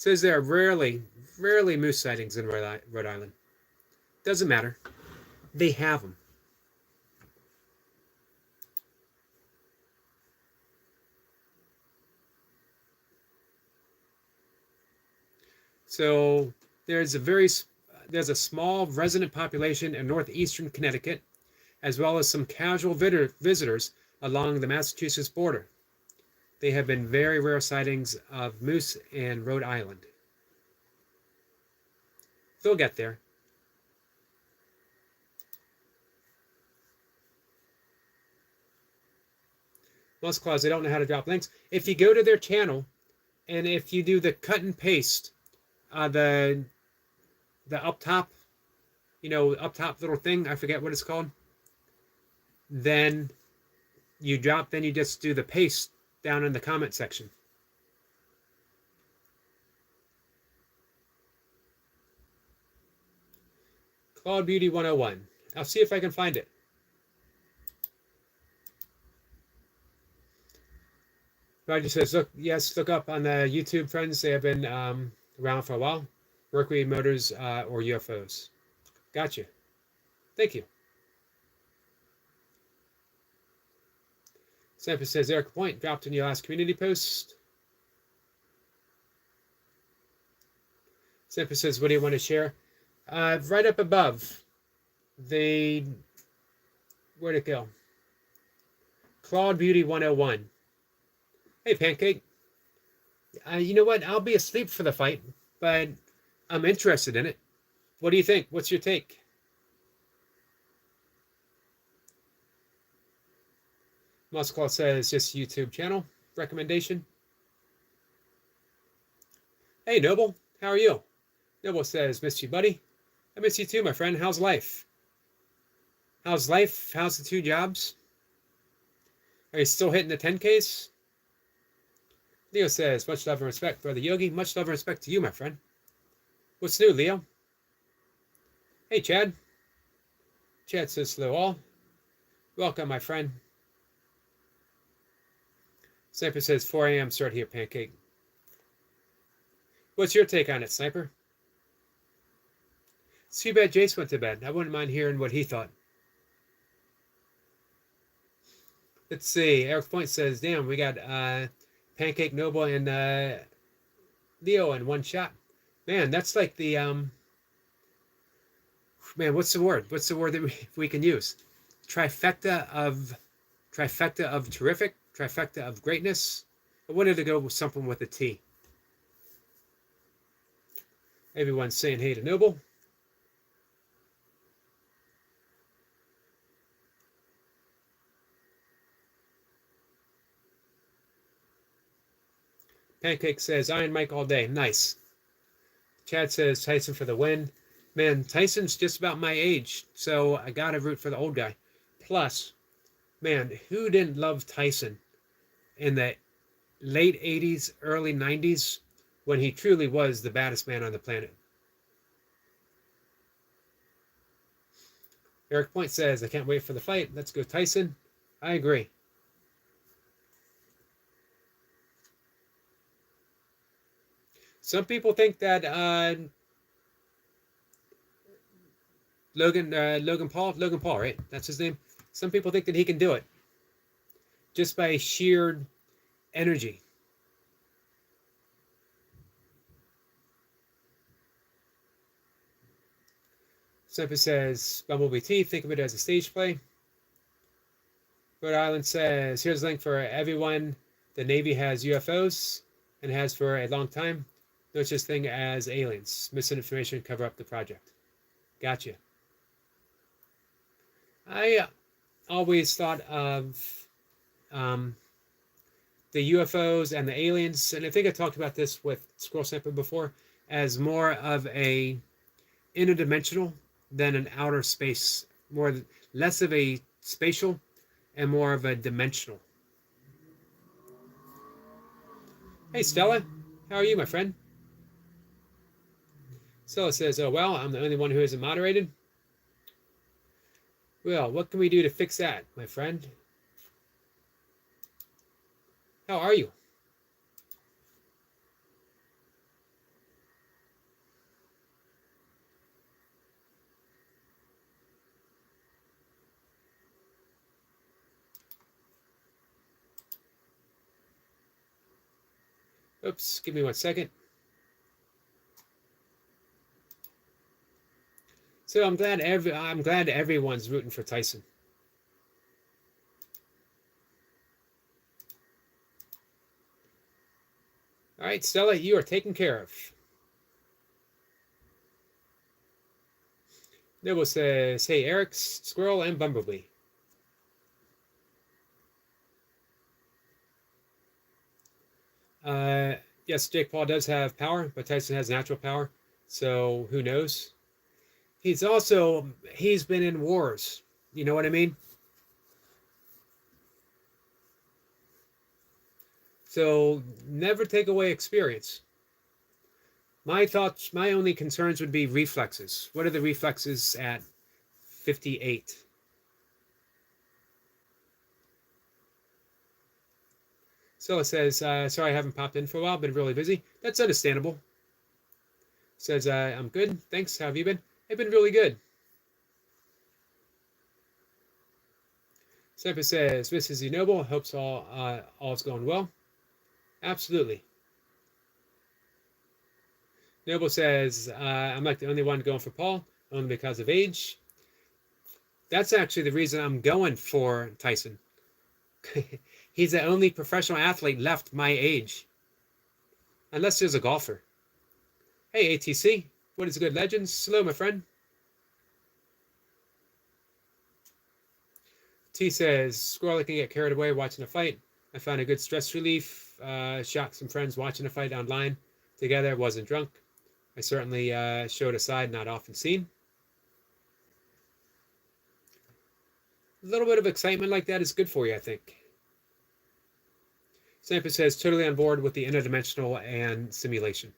says there are rarely moose sightings in Rhode Island. Doesn't matter. They have them. So there's a small resident population in northeastern Connecticut, as well as some casual visitors along the Massachusetts border. They have been very rare sightings of moose in Rhode Island. They'll get there. Musclaws, they don't know how to drop links. If you go to their channel, and if you do the cut and paste, the up top, up top little thing, I forget what it's called. Then you just do the paste down in the comment section. Cloud Beauty 101. I'll see if I can find it. Roger says, look up on the YouTube, friends. They have been around for a while. Mercury Motors or UFOs. Gotcha. Thank you. Sample says, Eric Point dropped in your last community post. Sample says, what do you want to share? Right up above, where'd it go? Cloud Beauty 101. Hey, Pancake. You know what? I'll be asleep for the fight, but I'm interested in it. What do you think? What's your take? Musclaw says, just YouTube channel recommendation. Hey, Noble. How are you? Noble says, missed you, buddy. I miss you too, my friend. How's life? How's life? How's the 2 jobs? Are you still hitting the 10Ks? Leo says, much love and respect, Brother Yogi. Much love and respect to you, my friend. What's new, Leo? Hey, Chad. Chad says, hello all. Welcome, my friend. Sniper says, 4 a.m. start here, Pancake. What's your take on it, Sniper? It's too bad Jace went to bed. I wouldn't mind hearing what he thought. Let's see. Eric Point says, damn, we got Pancake, Noble, and Leo in one shot. Man, that's like the man, what's the word? What's the word that we can use? Trifecta of terrific, trifecta of greatness. I wanted to go with something with a T. Everyone's saying hey to Noble. Pancake says, Iron Mike all day. Nice. Chad says, Tyson for the win. Man, Tyson's just about my age, so I got to root for the old guy. Plus, man, who didn't love Tyson in the late 80s, early 90s, when he truly was the baddest man on the planet? Eric Point says, I can't wait for the fight. Let's go, Tyson. I agree. Some people think that Logan Paul, right? That's his name. Some people think that he can do it just by sheer energy. Semper says, Bumblebee Teeth, think of it as a stage play. Rhode Island says, here's a link for everyone. The Navy has UFOs and has for a long time. No such thing as aliens. Misinformation cover up the project. Gotcha. I always thought of the UFOs and the aliens, and I think I talked about this with Squirrel Sniper before, as more of a interdimensional than an outer space, less of a spatial and more of a dimensional. Hey Stella, how are you, my friend? Stella says, oh well, I'm the only one who isn't moderated. Well, what can we do to fix that, my friend? How are you? Oops, give me 1 second. So I'm glad everyone's rooting for Tyson. All right, Stella, you are taken care of. Noble says, hey, Eric, Squirrel, and Bumblebee. Yes, Jake Paul does have power, but Tyson has natural power. So who knows? He's been in wars. You know what I mean? So never take away experience. My only concerns would be reflexes. What are the reflexes at 58? So it says, sorry I haven't popped in for a while, been really busy. That's understandable. Says, I'm good, thanks, how have you been? I've been really good. Semper says, this is Noble, hopes all's going well. Absolutely. Noble says, I'm like the only one going for Paul, only because of age. That's actually the reason I'm going for Tyson. He's the only professional athlete left my age. Unless there's a golfer. Hey, ATC. What is good, Legends? Hello, my friend. T says, Squirrel can get carried away watching a fight. I found a good stress relief. Shot some friends watching a fight online together. Wasn't drunk. I certainly showed a side not often seen. A little bit of excitement like that is good for you, I think. Sampa says, totally on board with the interdimensional and simulation.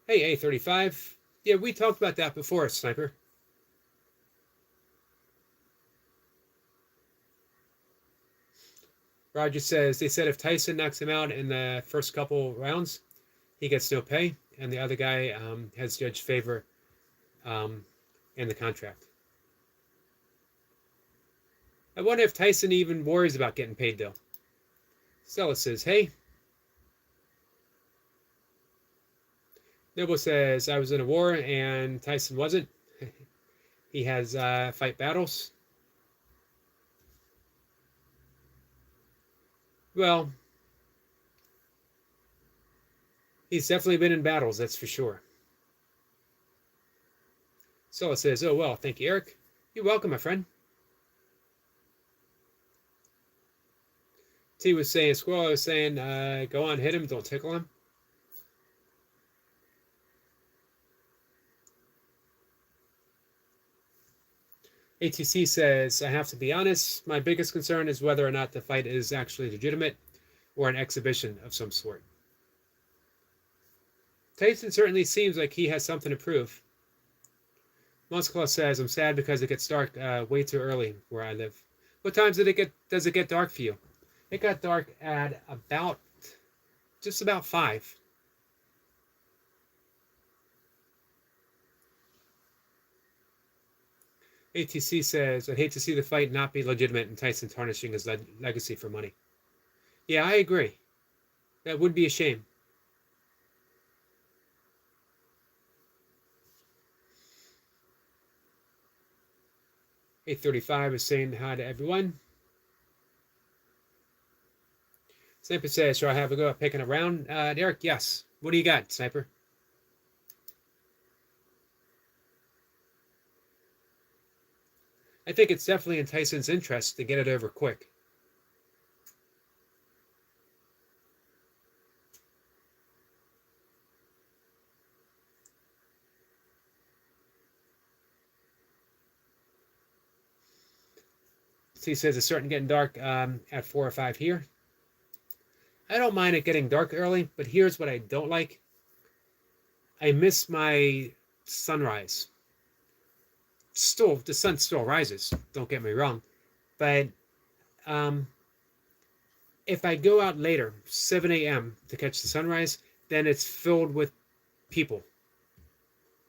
Hey, A35. Yeah, we talked about that before, Sniper. Roger says, they said if Tyson knocks him out in the first couple rounds, he gets no pay, and the other guy has Judge Favor in the contract. I wonder if Tyson even worries about getting paid, though. Stella says, hey. Noble says, I was in a war and Tyson wasn't. He has fight battles. Well, he's definitely been in battles, that's for sure. Stella says, oh, well, thank you, Eric. You're welcome, my friend. T was saying, Squirrel was saying, go on, hit him, don't tickle him. ATC says, I have to be honest, my biggest concern is whether or not the fight is actually legitimate or an exhibition of some sort. Tyson certainly seems like he has something to prove. Musclaw says, I'm sad because it gets dark way too early where I live. What times does it get dark for you? It got dark at just about 5. ATC says, I'd hate to see the fight not be legitimate and Tyson tarnishing his legacy for money. Yeah, I agree. That would be a shame. A35 is saying hi to everyone. Sniper says, should I have a go at picking a round? Derek, yes. What do you got, Sniper? I think it's definitely in Tyson's interest to get it over quick. So he says it's starting getting dark at 4 or 5 here. I don't mind it getting dark early, but here's what I don't like. I miss my sunrise. Still, the sun still rises, don't get me wrong. But if I go out later, 7 a.m. to catch the sunrise, then it's filled with people.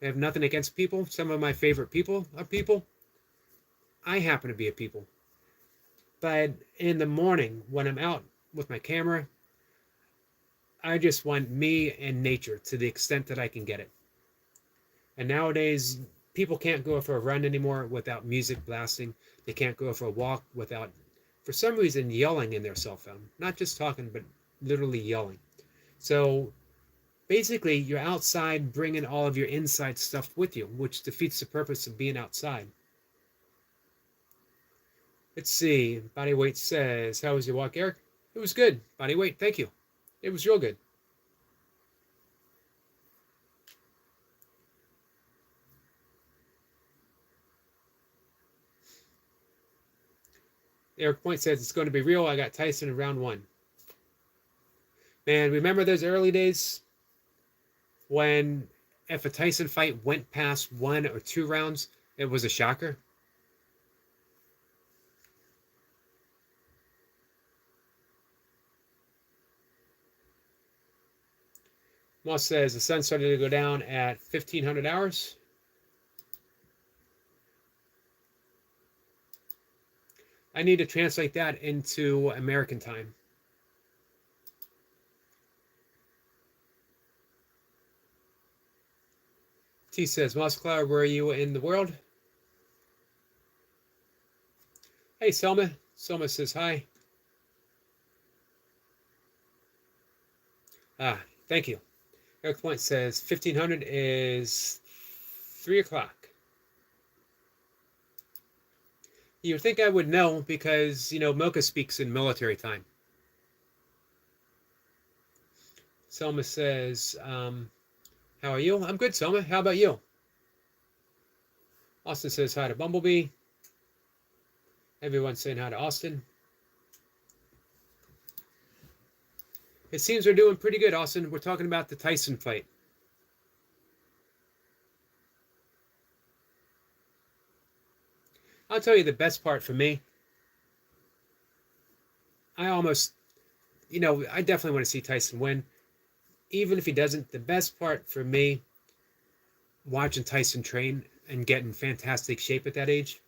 I have nothing against people. Some of my favorite people are people. I happen to be a people. But in the morning, when I'm out with my camera, I just want me and nature to the extent that I can get it. And nowadays, people can't go for a run anymore without music blasting. They can't go for a walk without, for some reason, yelling in their cell phone. Not just talking, but literally yelling. So basically, you're outside bringing all of your inside stuff with you, which defeats the purpose of being outside. Let's see. Bodyweight says, how was your walk, Eric? It was good. Bodyweight, thank you. It was real good. Eric Point says, it's going to be real. I got Tyson in round 1. Man, remember those early days when if a Tyson fight went past 1 or 2 rounds, it was a shocker? Moss says the sun started to go down at 1500 hours. I need to translate that into American time. T says, Moss Cloud, where are you in the world? Hey, Selma. Selma says hi. Thank you. Eric Point says 1500 is 3 o'clock. You'd think I would know because, Mocha speaks in military time. Selma says, how are you? I'm good, Selma. How about you? Austin says hi to Bumblebee. Everyone's saying hi to Austin. It seems we're doing pretty good, Austin. We're talking about the Tyson fight. I'll tell you the best part for me. I definitely want to see Tyson win. Even if he doesn't, the best part for me, watching Tyson train and get in fantastic shape at that age,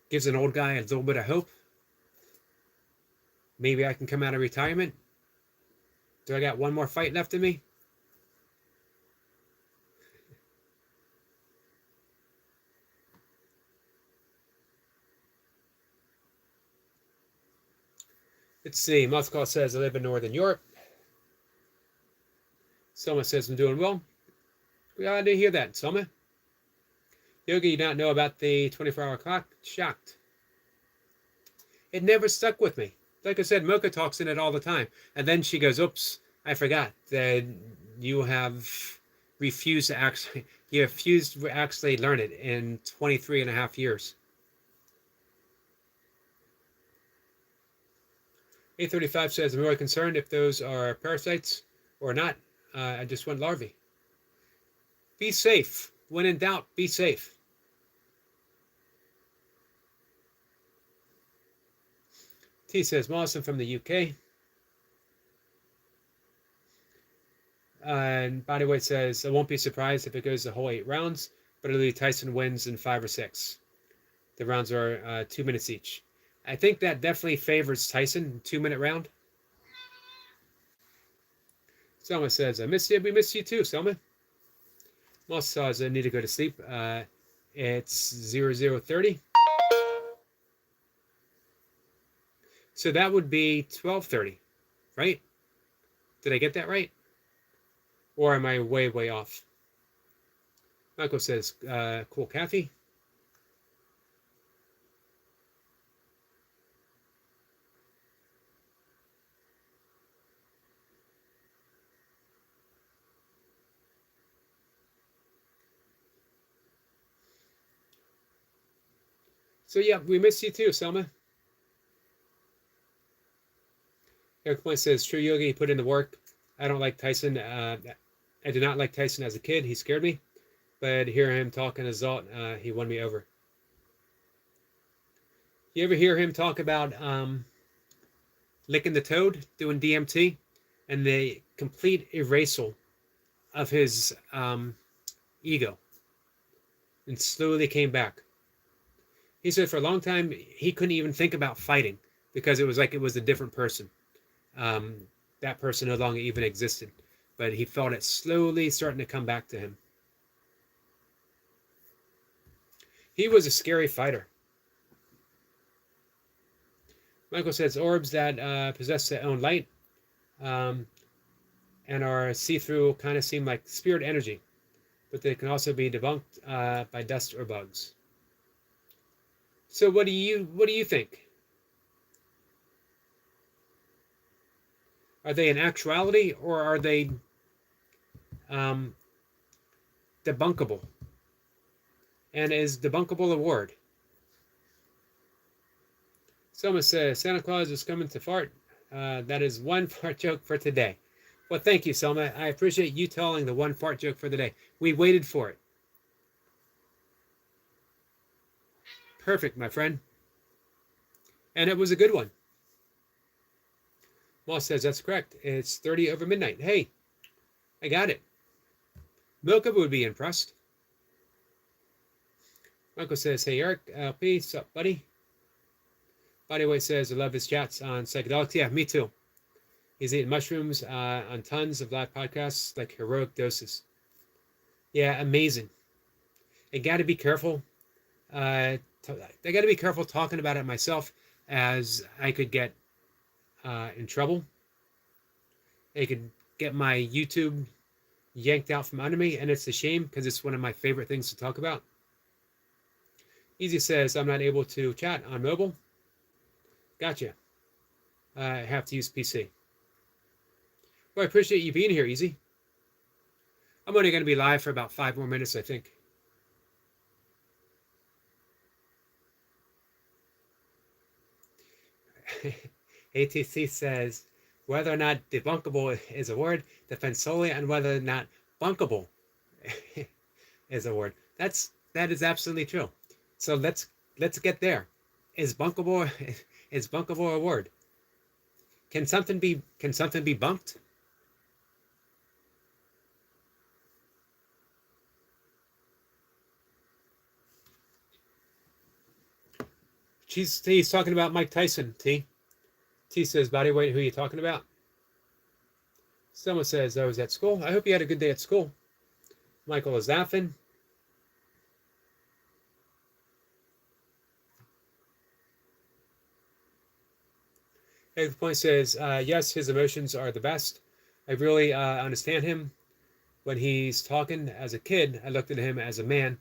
gives an old guy a little bit of hope. Maybe I can come out of retirement. Do I got one more fight left in me? Let's see. Moscow says I live in Northern Europe. Selma says I'm doing well. Glad to hear that, Selma. Yogi, you not know about the 24-hour clock? Shocked. It never stuck with me. Like I said, Mocha talks in it all the time. And then she goes, oops, I forgot that you have refused to actually learn it in 23 and a half years. 835 says, I'm really concerned if those are parasites or not. I just want larvae. Be safe. When in doubt, be safe. T says, Mawson from the UK. And Bodyweight says, I won't be surprised if it goes the whole 8 rounds, but it'll be Tyson wins in 5 or 6. The rounds are 2 minutes each. I think that definitely favors Tyson, 2-minute round. Selma says, I miss you. We miss you too, Selma. Moss says, I need to go to sleep. It's 00:30. So that would be 12:30, right? Did I get that right? Or am I way, way off? Michael says, cool Kathy. So yeah, we miss you too, Selma. Eric Point says, true Yogi, he put in the work. I don't like Tyson. I did not like Tyson as a kid. He scared me. But hear him talking as Zalt, he won me over. You ever hear him talk about licking the toad, doing DMT, and the complete erasal of his ego, and slowly came back? He said for a long time he couldn't even think about fighting because it was like it was a different person. Um, that person no longer even existed, but he felt it slowly starting to come back to him. He was a scary fighter. Michael says orbs that possess their own light um, and are see-through kind of seem like spirit energy, but they can also be debunked by dust or bugs. So what do you think? Are they in actuality or are they um, debunkable? And is debunkable a word? Someone says Santa Claus is coming to fart. That is one fart joke for today. Well, thank you, Selma. I appreciate you telling the one fart joke for the day. We waited for it. Perfect, my friend. And it was a good one. Moss says that's correct. It's 30 over midnight. Hey, I got it. Milka would be impressed. Michael says, hey, Eric, LP, what's up, buddy? Bodyweight says, I love his chats on psychedelics. Yeah, me too. He's eating mushrooms on tons of live podcasts, like heroic doses. Yeah, amazing. I got to be careful. I got to be careful talking about it myself, as I could get in trouble. It could get my YouTube yanked out from under me, and it's a shame because it's one of my favorite things to talk about. Easy says, I'm not able to chat on mobile. Gotcha. I have to use PC. Well, I appreciate you being here, Easy. I'm only going to be live for about 5 more minutes, I think. ATC says, whether or not debunkable is a word depends solely on whether or not bunkable is a word. That is absolutely true. So let's get there. Is bunkable a word? Can something be bunked? He's talking about Mike Tyson, T. T says, Bodyweight, who are you talking about? Someone says, I was at school. I hope you had a good day at school. Michael is laughing. Egg Point says, yes, his emotions are the best. I really understand him. When he's talking as a kid, I looked at him as a man.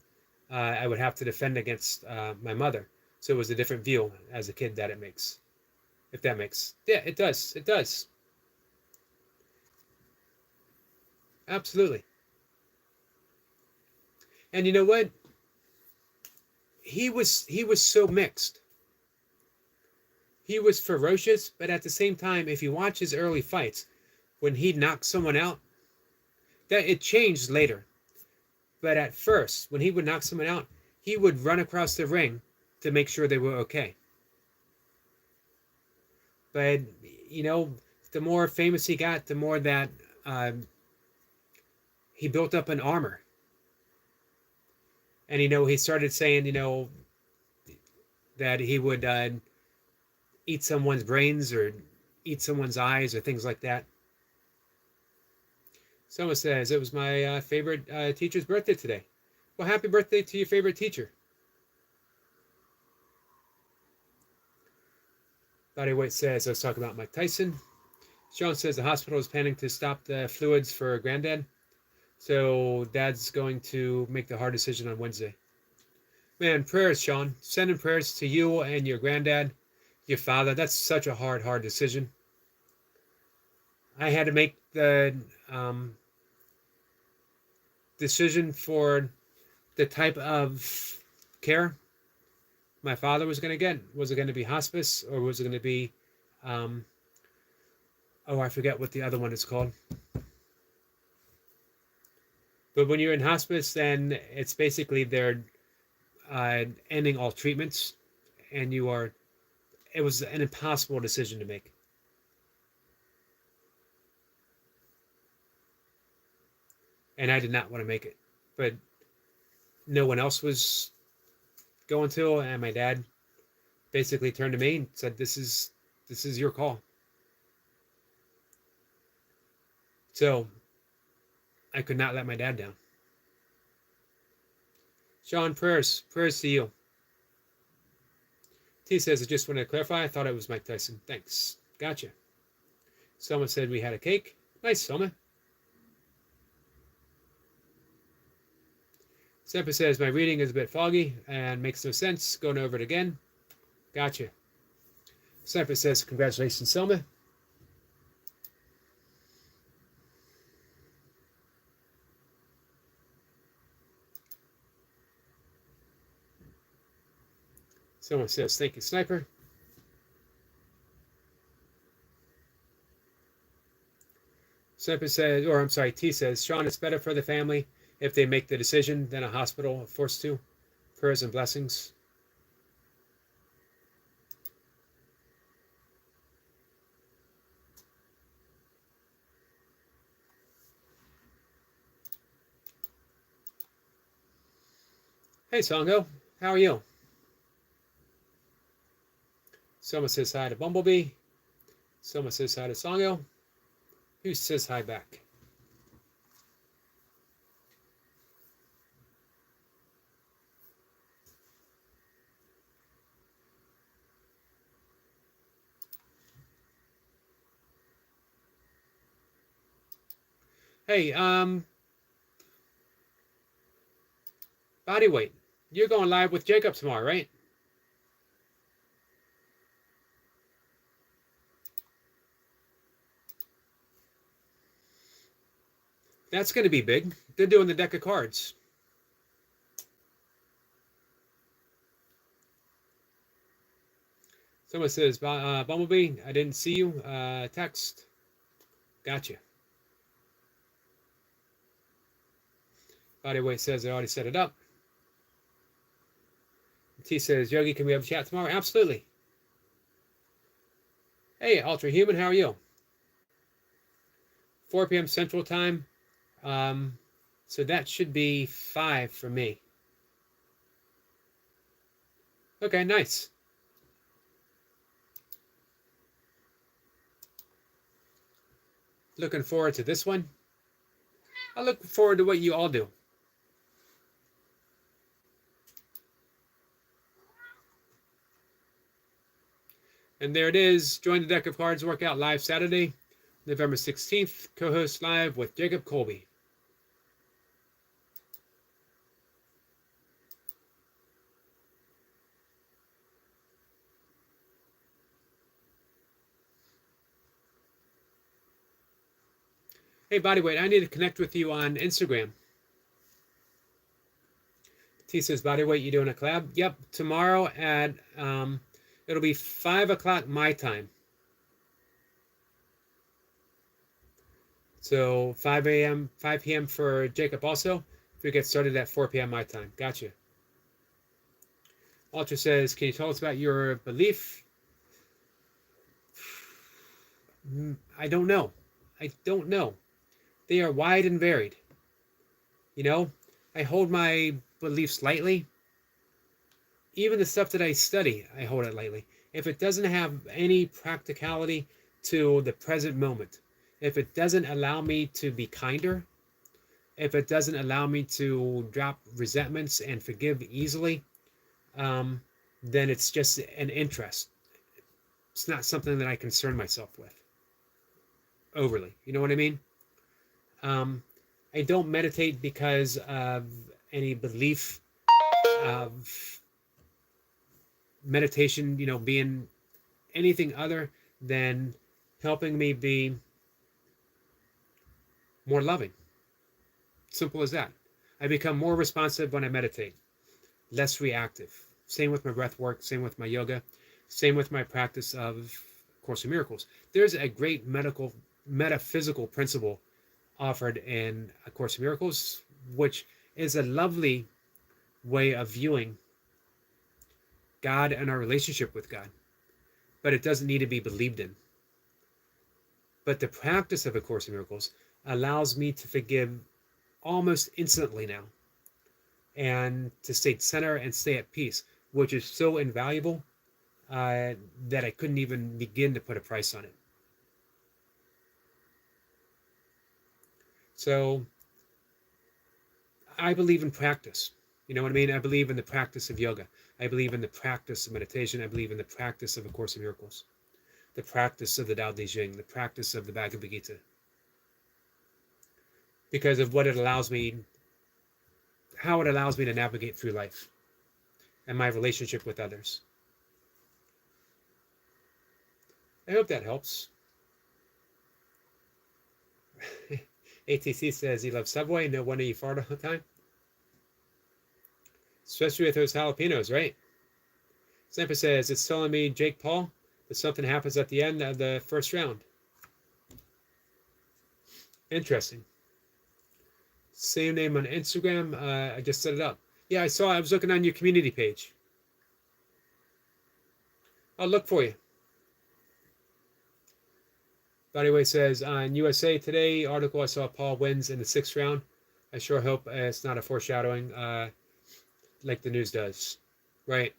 I would have to defend against my mother. So it was a different view as a kid that it makes. If that makes. Yeah, it does. It does. Absolutely. And you know what? He was so mixed. He was ferocious, but at the same time, if you watch his early fights, when he knocked someone out, that it changed later. But at first, when he would knock someone out, he would run across the ring to make sure they were okay. But you know, the more famous he got, the more that he built up an armor. And you know, he started saying, you know, that he would eat someone's brains or eat someone's eyes or things like that. Someone says it was my favorite teacher's birthday today. Well, happy birthday to your favorite teacher. Bodyweight says I was talking about Mike Tyson. Sean says the hospital is planning to stop the fluids for Granddad. So Dad's going to make the hard decision on Wednesday. Man, prayers, Sean. Sending prayers to you and your granddad, your father. That's such a hard decision. I had to make the decision for the type of care my father was going to get. Was it going to be hospice or was it going to be, oh, I forget what the other one is called. But when you're in hospice, then it's basically they're ending all treatments, and you are. It was an impossible decision to make. And I did not want to make it, but no one else was going to, and my dad basically turned to me and said, this is your call. So I could not let my dad down. Sean, prayers to you. T says, I just wanted to clarify. I thought it was Mike Tyson. Thanks. Gotcha. Someone said we had a cake. Nice, Selma. Semper says, my reading is a bit foggy and makes no sense. Going over it again. Gotcha. Semper says, congratulations, Selma. Someone says, thank you, Sniper. Semper says, or I'm sorry, T says, Sean, it's better for the family if they make the decision than a hospital forced to. Prayers and blessings. Hey, Songo, how are you? Someone says hi to Bumblebee. Someone says hi to Songo. Who says hi back? Hey, body weight. You're going live with Jacob tomorrow, right? That's going to be big. They're doing the deck of cards. Someone says, Bumblebee, I didn't see you. Text. Gotcha. Bodyweight says I already set it up. T says, Yogi, can we have a chat tomorrow? Absolutely. Hey, Ultra Human, how are you? 4 p.m. Central Time. So that should be 5 for me. Okay, nice. Looking forward to this one. I look forward to what you all do. And there it is. Join the Deck of Cards workout live Saturday, November 16th. Co-host live with Jacob Colby. Hey, Bodyweight, I need to connect with you on Instagram. T says, Bodyweight, you doing a collab? Yep, tomorrow at, it'll be 5 o'clock my time. So 5 p.m. for Jacob also. We get started at 4 p.m. my time. Gotcha. Ultra says, can you tell us about your belief? I don't know. I don't know. They are wide and varied. You know, I hold my beliefs lightly. Even the stuff that I study, I hold it lightly. If it doesn't have any practicality to the present moment, if it doesn't allow me to be kinder, if it doesn't allow me to drop resentments and forgive easily, then it's just an interest. It's not something that I concern myself with overly. You know what I mean? I don't meditate because of any belief of meditation, you know, being anything other than helping me be more loving. Simple as that. I become more responsive when I meditate, less reactive. Same with my breath work, same with my yoga, same with my practice of Course in Miracles. There's a great metaphysical principle offered in A Course in Miracles, which is a lovely way of viewing God and our relationship with God. But it doesn't need to be believed in. But the practice of A Course in Miracles allows me to forgive almost instantly now, and to stay center and stay at peace which is so invaluable that I couldn't even begin to put a price on it. So I believe in practice. You know what I mean? I believe in the practice of yoga. I believe in the practice of meditation. I believe in the practice of A Course in Miracles, the practice of the Tao Te Ching, the practice of the Bhagavad Gita, because of what it allows me, how it allows me to navigate through life and my relationship with others. I hope that helps. ATC says he loves Subway. No wonder you fart all the time. Especially with those jalapenos, right? Sampa says, it's telling me, Jake Paul, that something happens at the end of the first round. Interesting. Same name on Instagram. I just set it up. Yeah, I saw. I was looking on your community page. I'll look for you. Bodyway says, on USA Today article, I saw Paul wins in the 6th round. I sure hope it's not a foreshadowing like the news does. Right.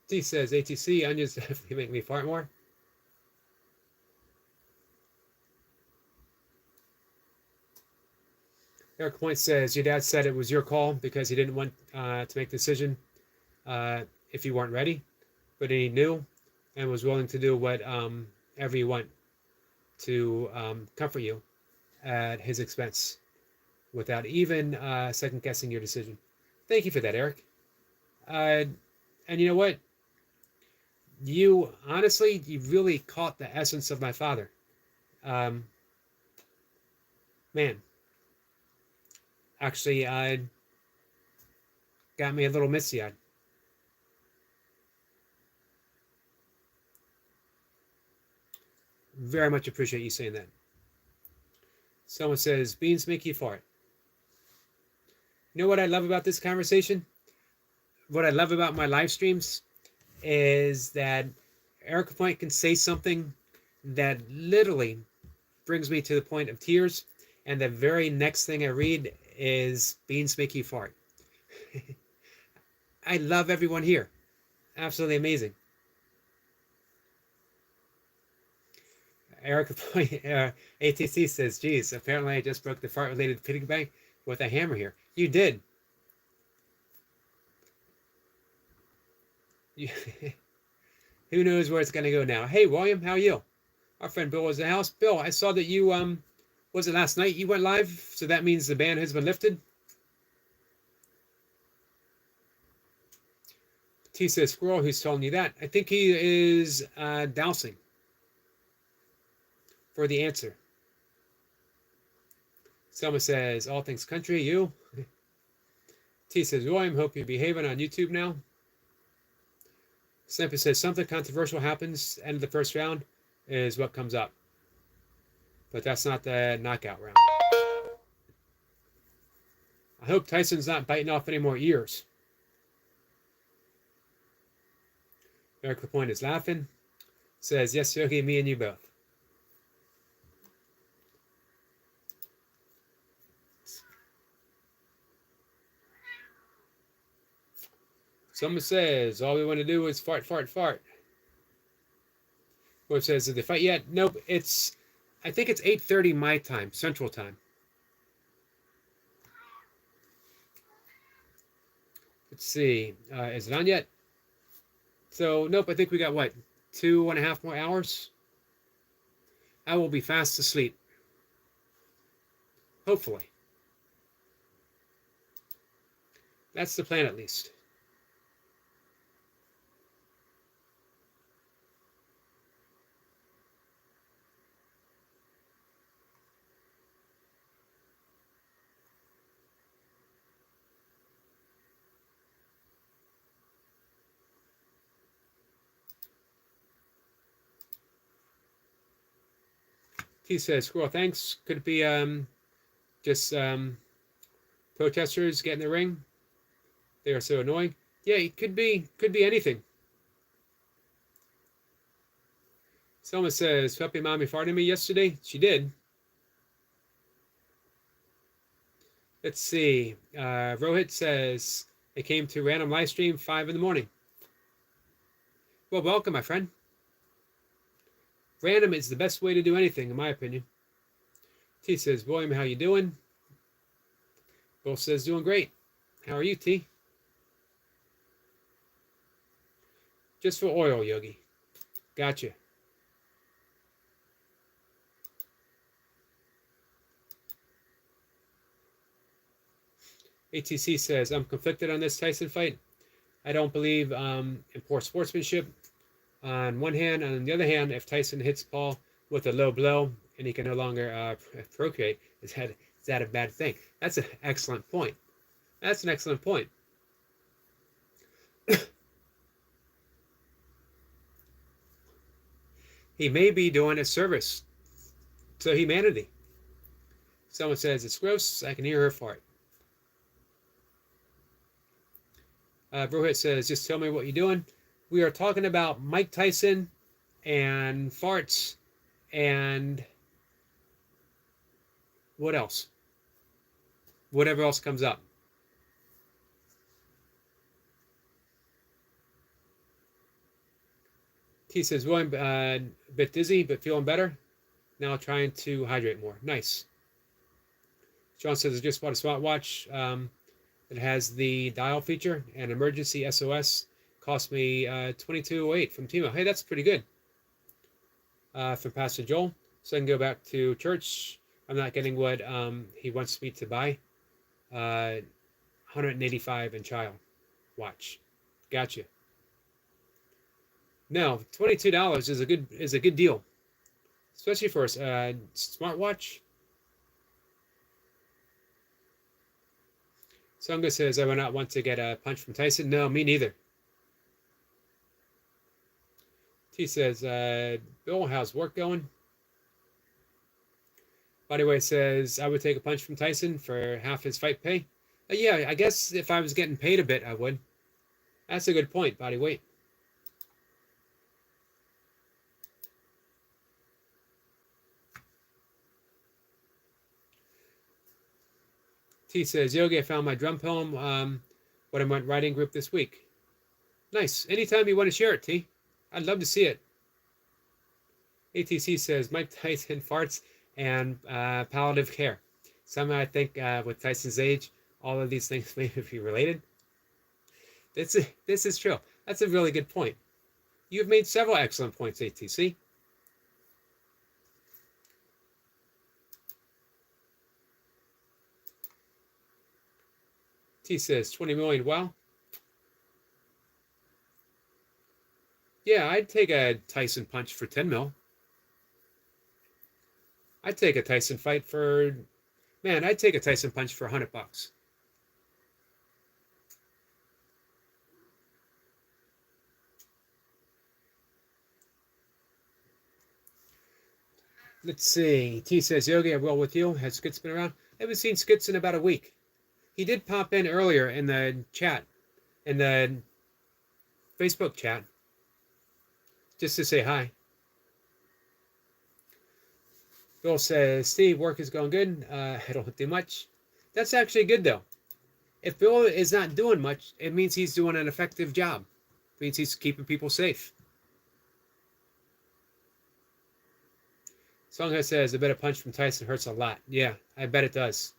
T says, ATC, onions definitely make me fart more. Eric Point says, your dad said it was your call because he didn't want to make the decision if you weren't ready, but he knew and was willing to do whatever you want to comfort you at his expense without even second guessing your decision. Thank you for that, Eric. And you know what? You honestly, you really caught the essence of my father. Man, actually, got me a little misty-eyed. Very much appreciate you saying that. Someone says, beans make you fart. You know what I love about this conversation? What I love about my live streams is that Erica Point can say something that literally brings me to the point of tears, and the very next thing I read is beans make you fart. I love everyone here. Absolutely amazing. Erica Point, ATC says, geez, apparently I just broke the fart-related piggy bank with a hammer here. You did. Who knows where it's going to go now? Hey, William, how are you? Our friend Bill was in the house. Bill, I saw that you, was it last night you went live? So that means the ban has been lifted? T says, Squirrel, who's telling you that? I think he is dousing for the answer. Selma says, all things country, you? T says, William, hope you're behaving on YouTube now. Sampa says, something controversial happens, end of the first round is what comes up. But that's not the knockout round. I hope Tyson's not biting off any more ears. Eric Lapointe is laughing. Says, yes, Yogi, me and you both. Someone says, all we want to do is fart, fart, fart. What says, did they fight yet? Nope, I think it's 8:30 my time, Central Time. Let's see, is it on yet? So, nope, I think we got, what, 2.5 more hours? I will be fast asleep. Hopefully. That's the plan, at least. He says, Squirrel, thanks. Could it be just protesters get in the ring? They are so annoying. Yeah, it could be anything. Selma says, Puppy Mommy farted at me yesterday. She did. Let's see. Rohit says it came to random live stream 5 in the morning. Well, welcome, my friend. Random is the best way to do anything, in my opinion. T says, William, how you doing? Bill says, doing great. How are you, T? Just for oil, Yogi. Gotcha. ATC says, I'm conflicted on this Tyson fight. I don't believe in poor sportsmanship on one hand. On the other hand, if Tyson hits Paul with a low blow and he can no longer procreate, is that a bad thing? That's an excellent point. That's an excellent point. He may be doing a service to humanity. Someone says, it's gross. I can hear her fart. Rohit says, just tell me what you're doing. We are talking about Mike Tyson and farts and what else? Whatever else comes up. T says, William, a bit dizzy, but feeling better. Now trying to hydrate more. Nice. John says, I just bought a smartwatch. It has the dial feature and emergency SOS. Cost me $22.08 from Timo. Hey, that's pretty good. From Pastor Joel. So I can go back to church. I'm not getting what he wants me to buy. 185 and child watch. Gotcha. No, $22 is a good deal, especially for a smartwatch. Songa says, I would not want to get a punch from Tyson. No, me neither. T says, Bill, how's work going? Bodyway says, I would take a punch from Tyson for half his fight pay. Yeah, I guess if I was getting paid a bit, I would. That's a good point, Bodyweight. T says, Yogi, I found my drum poem when I went writing group this week. Nice. Anytime you want to share it, T. I'd love to see it. ATC says, Mike Tyson farts and palliative care. Somehow I think with Tyson's age, all of these things may be related. This is true. That's a really good point. You've made several excellent points, ATC. T says 20 million. Wow. Yeah, I'd take a Tyson punch for 10 mil. I'd take a Tyson fight for, man, I'd take a Tyson punch for $100. Let's see. T says, Yogi, I'm well with you. Has Skits been around? I haven't seen Skits in about a week. He did pop in earlier in the chat, in the Facebook chat, just to say hi. Bill says, Steve, work is going good. I don't do much. That's actually good, though. If Bill is not doing much, it means he's doing an effective job. It means he's keeping people safe. Songha says, I bet a punch from Tyson hurts a lot. Yeah, I bet it does.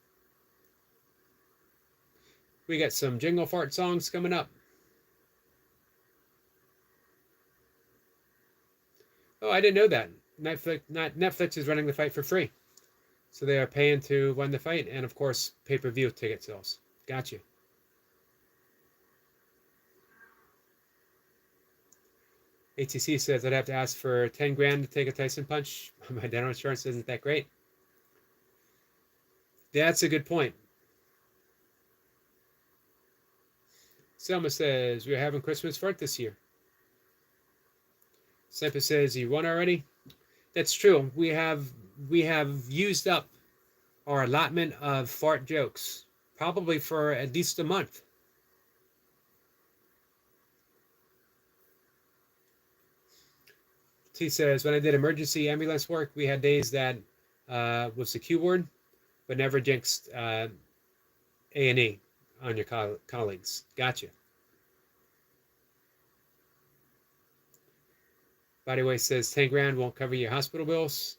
We got some jingle fart songs coming up. Oh, I didn't know that. Netflix is running the fight for free. So they are paying to run the fight and, of course, pay-per-view ticket sales. Gotcha. ATC says I'd have to ask for 10 grand to take a Tyson punch. My dental insurance isn't that great. That's a good point. Selma says, we're having Christmas fart this year. Sempa says, you won already? That's true. We have used up our allotment of fart jokes, probably for at least a month. T says, when I did emergency ambulance work, we had days that was the Q word, but never jinxed A&E on your colleagues. Gotcha. Bodyway says 10 grand won't cover your hospital bills.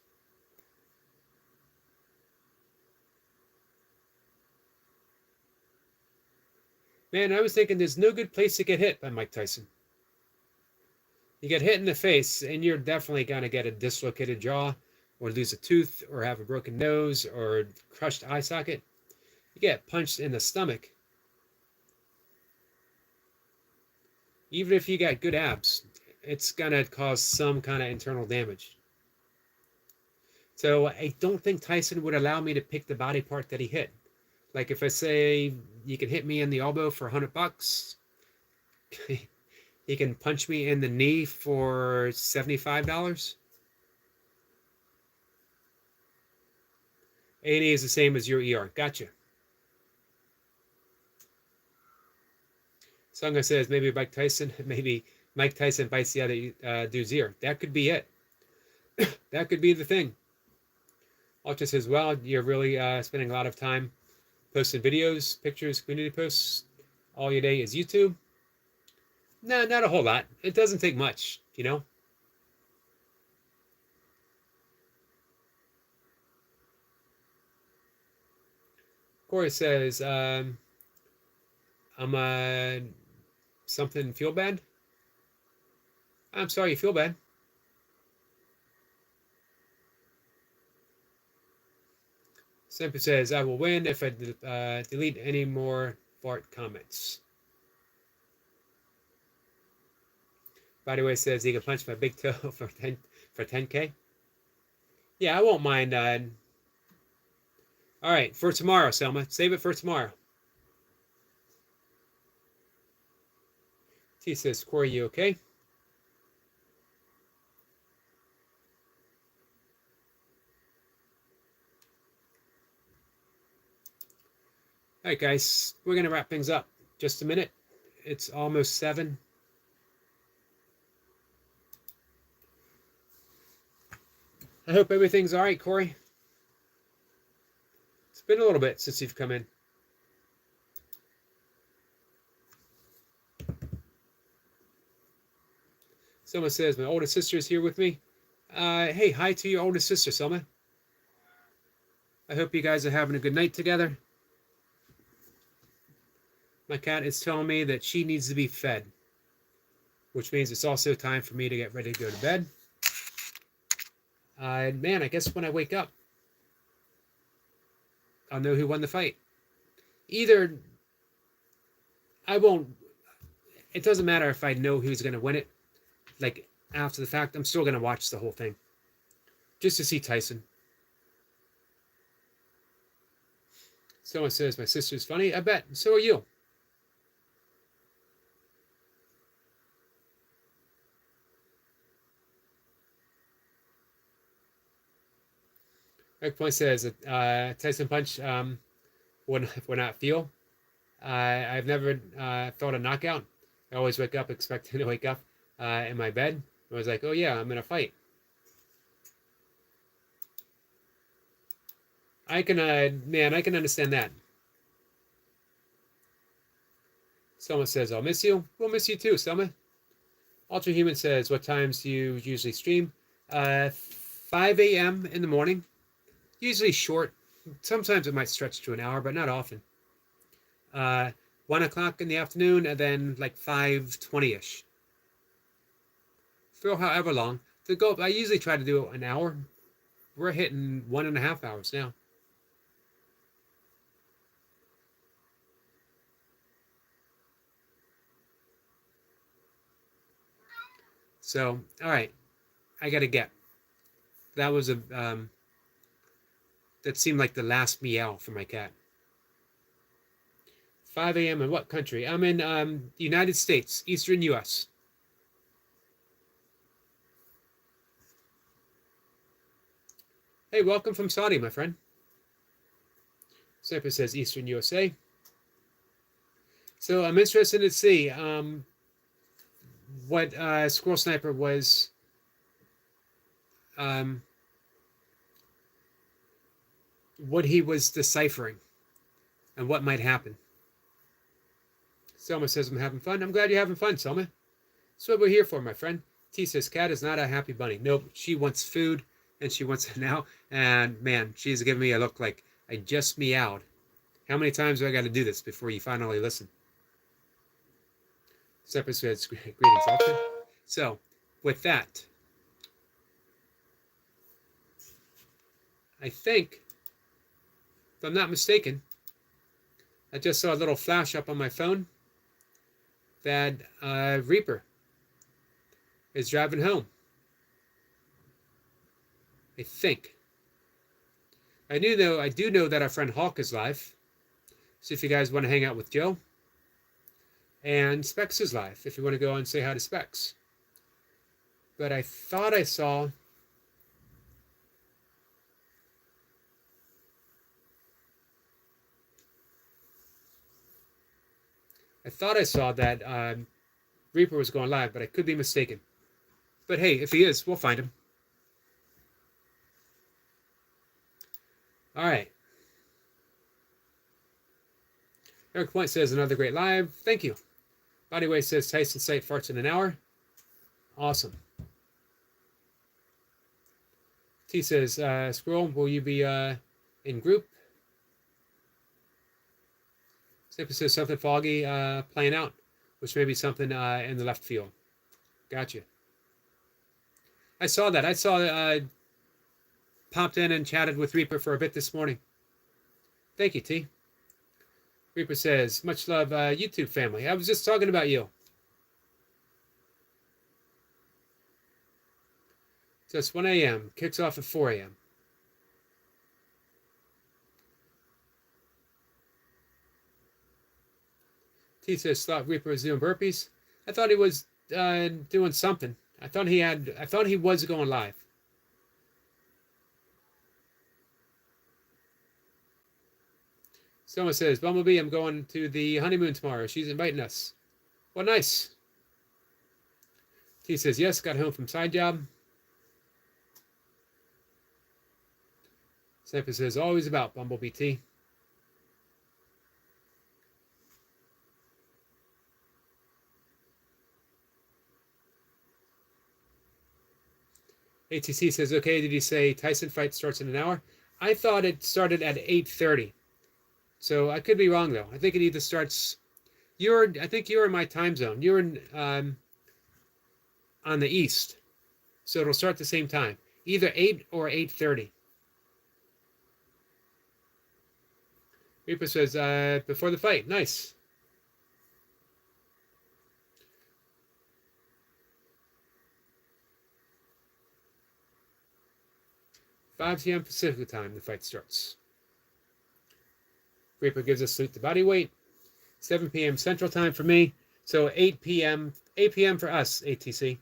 Man, I was thinking there's no good place to get hit by Mike Tyson. You get hit in the face, and you're definitely going to get a dislocated jaw, or lose a tooth, or have a broken nose, or crushed eye socket. You get punched in the stomach. Even if you got good abs, it's going to cause some kind of internal damage. So I don't think Tyson would allow me to pick the body part that he hit. Like if I say you can hit me in the elbow for $100, he can punch me in the knee for $75. A&E is the same as your ER. Gotcha. Songa says maybe Mike Tyson bites the other dude's ear. That could be it. That could be the thing. Ultra says, well, you're really spending a lot of time posting videos, pictures, community posts. All your day is YouTube. No, not a whole lot. It doesn't take much, you know? Corey says, I'm something feel bad. I'm sorry you feel bad. Semper says, I will win if I delete any more fart comments. By the way, says he can punch my big toe for 10K. Yeah, I won't mind. All right, for tomorrow, Selma. Save it for tomorrow. T says, Corey, you okay? All right, guys, we're going to wrap things up. Just a minute. It's almost 7. I hope everything's all right, Corey. It's been a little bit since you've come in. Selma says, my older sister is here with me. Hey, hi to your older sister, Selma. I hope you guys are having a good night together. My cat is telling me that she needs to be fed, which means it's also time for me to get ready to go to bed. Man, I guess when I wake up, I'll know who won the fight. Either I won't, it doesn't matter if I know who's going to win it. Like, after the fact, I'm still going to watch the whole thing. Just to see Tyson. Someone says, my sister's funny. I bet. So are you. Rick Point says, Tyson punch would not feel. I've never thought a knockout. I always wake up expecting to wake up in my bed. I was like, oh yeah, I'm in a fight. I can, man, I can understand that. Someone says, I'll miss you. We'll miss you too, Selma. Ultra Human says, what times do you usually stream? 5 a.m. in the morning. Usually short. Sometimes it might stretch to an hour, but not often. 1 o'clock in the afternoon, and then like 5:20ish. For however long. The goal, I usually try to do an hour. We're hitting 1.5 hours now. So, all right, I gotta get. That was a that seemed like the last meow for my cat. 5 a.m. in what country? I'm in the United States, Eastern U.S. Hey, welcome from Saudi, my friend. Sniper says Eastern USA. So I'm interested to see what Squirrel Sniper was what he was deciphering. and what might happen. Selma says, I'm having fun. I'm glad you're having fun, Selma. That's what we're here for, my friend. T says, Cat is not a happy bunny. Nope, she wants food, and she wants it now. And man, she's giving me a look like I just meowed. How many times do I got to do this before you finally listen? Separate says, greetings, Alfred. So, with that, I think, if I'm not mistaken, I just saw a little flash up on my phone that Reaper is driving home. I think. I do know that our friend Hawk is live. So if you guys want to hang out with Joe. And Specs is live, if you want to go and say hi to Specs. But I thought I saw that Reaper was going live, but I could be mistaken. But hey, if he is, we'll find him. All right. Eric Point says, another great live. Thank you. Bodyway says, Tyson Sight farts in an hour. Awesome. T says, Squirrel, will you be in group? Snippet says, something foggy playing out, which may be something in the left field. Gotcha. I saw that. I saw popped in and chatted with Reaper for a bit this morning. Thank you, T. Reaper says, much love, YouTube family. I was just talking about you. So it's 1 a.m. Kicks off at 4 a.m. T says, thought Reaper was doing burpees. I thought he was doing something. I thought he was going live. Someone says, Bumblebee, I'm going to the honeymoon tomorrow. She's inviting us. Well, nice. T says, yes, got home from side job. Sniper says, always about Bumblebee T. ATC says, okay, did you say Tyson fight starts in an hour? I thought it started at 8:30. So I could be wrong, though. I think it either starts... I think you're in my time zone. You're in on the east. So it'll start the same time. Either 8 or 8:30. Reaper says, before the fight. Nice. "5 p.m. Pacific time, the fight starts. Reaper gives us salute to body weight. 7 p.m. Central time for me. So 8 p.m. for us, ATC.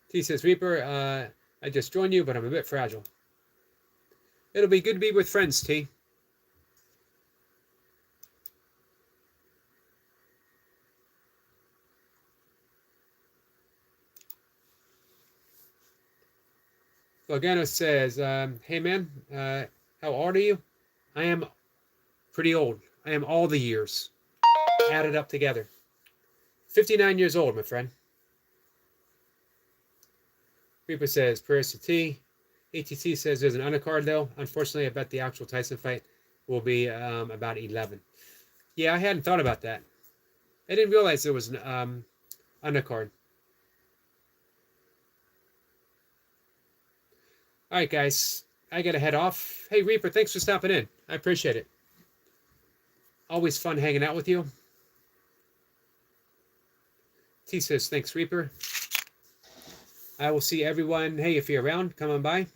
T says, Reaper, I just joined you, but I'm a bit fragile. It'll be good to be with friends, T. Logano says, hey man, how old are you? I am pretty old. I am all the years added up together. 59 years old, my friend. Reaper says, prayers to T. ATC says there's an undercard, though. Unfortunately, I bet the actual Tyson fight will be about 11. Yeah, I hadn't thought about that. I didn't realize there was an undercard. All right, guys. I got to head off. Hey, Reaper, thanks for stopping in. I appreciate it. Always fun hanging out with you. T says, thanks, Reaper. I will see everyone. Hey, if you're around, come on by.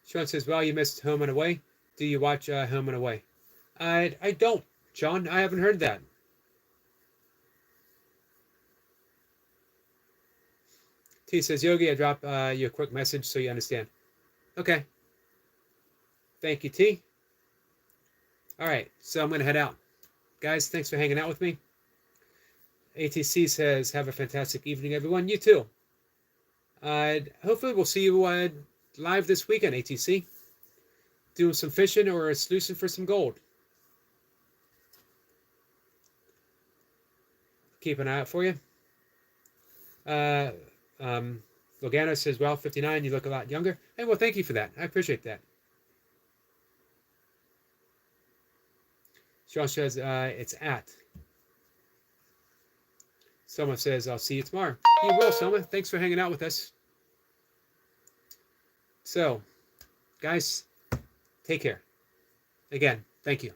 Sean says, well, you missed Home and Away. Do you watch Home and Away? I don't, Sean. I haven't heard that. T says, Yogi, I drop you a quick message so you understand. Okay. Thank you, T. All right, so I'm going to head out. Guys, thanks for hanging out with me. ATC says, have a fantastic evening, everyone. You too. Hopefully we'll see you live this weekend, ATC. Doing some fishing or sluicing for some gold. Keep an eye out for you. Logano says, well, 59, you look a lot younger. Hey, well, thank you for that. I appreciate that. Sean says, it's at. Selma says, I'll see you tomorrow. You will, Selma. Thanks for hanging out with us. So, guys, take care. Again, thank you.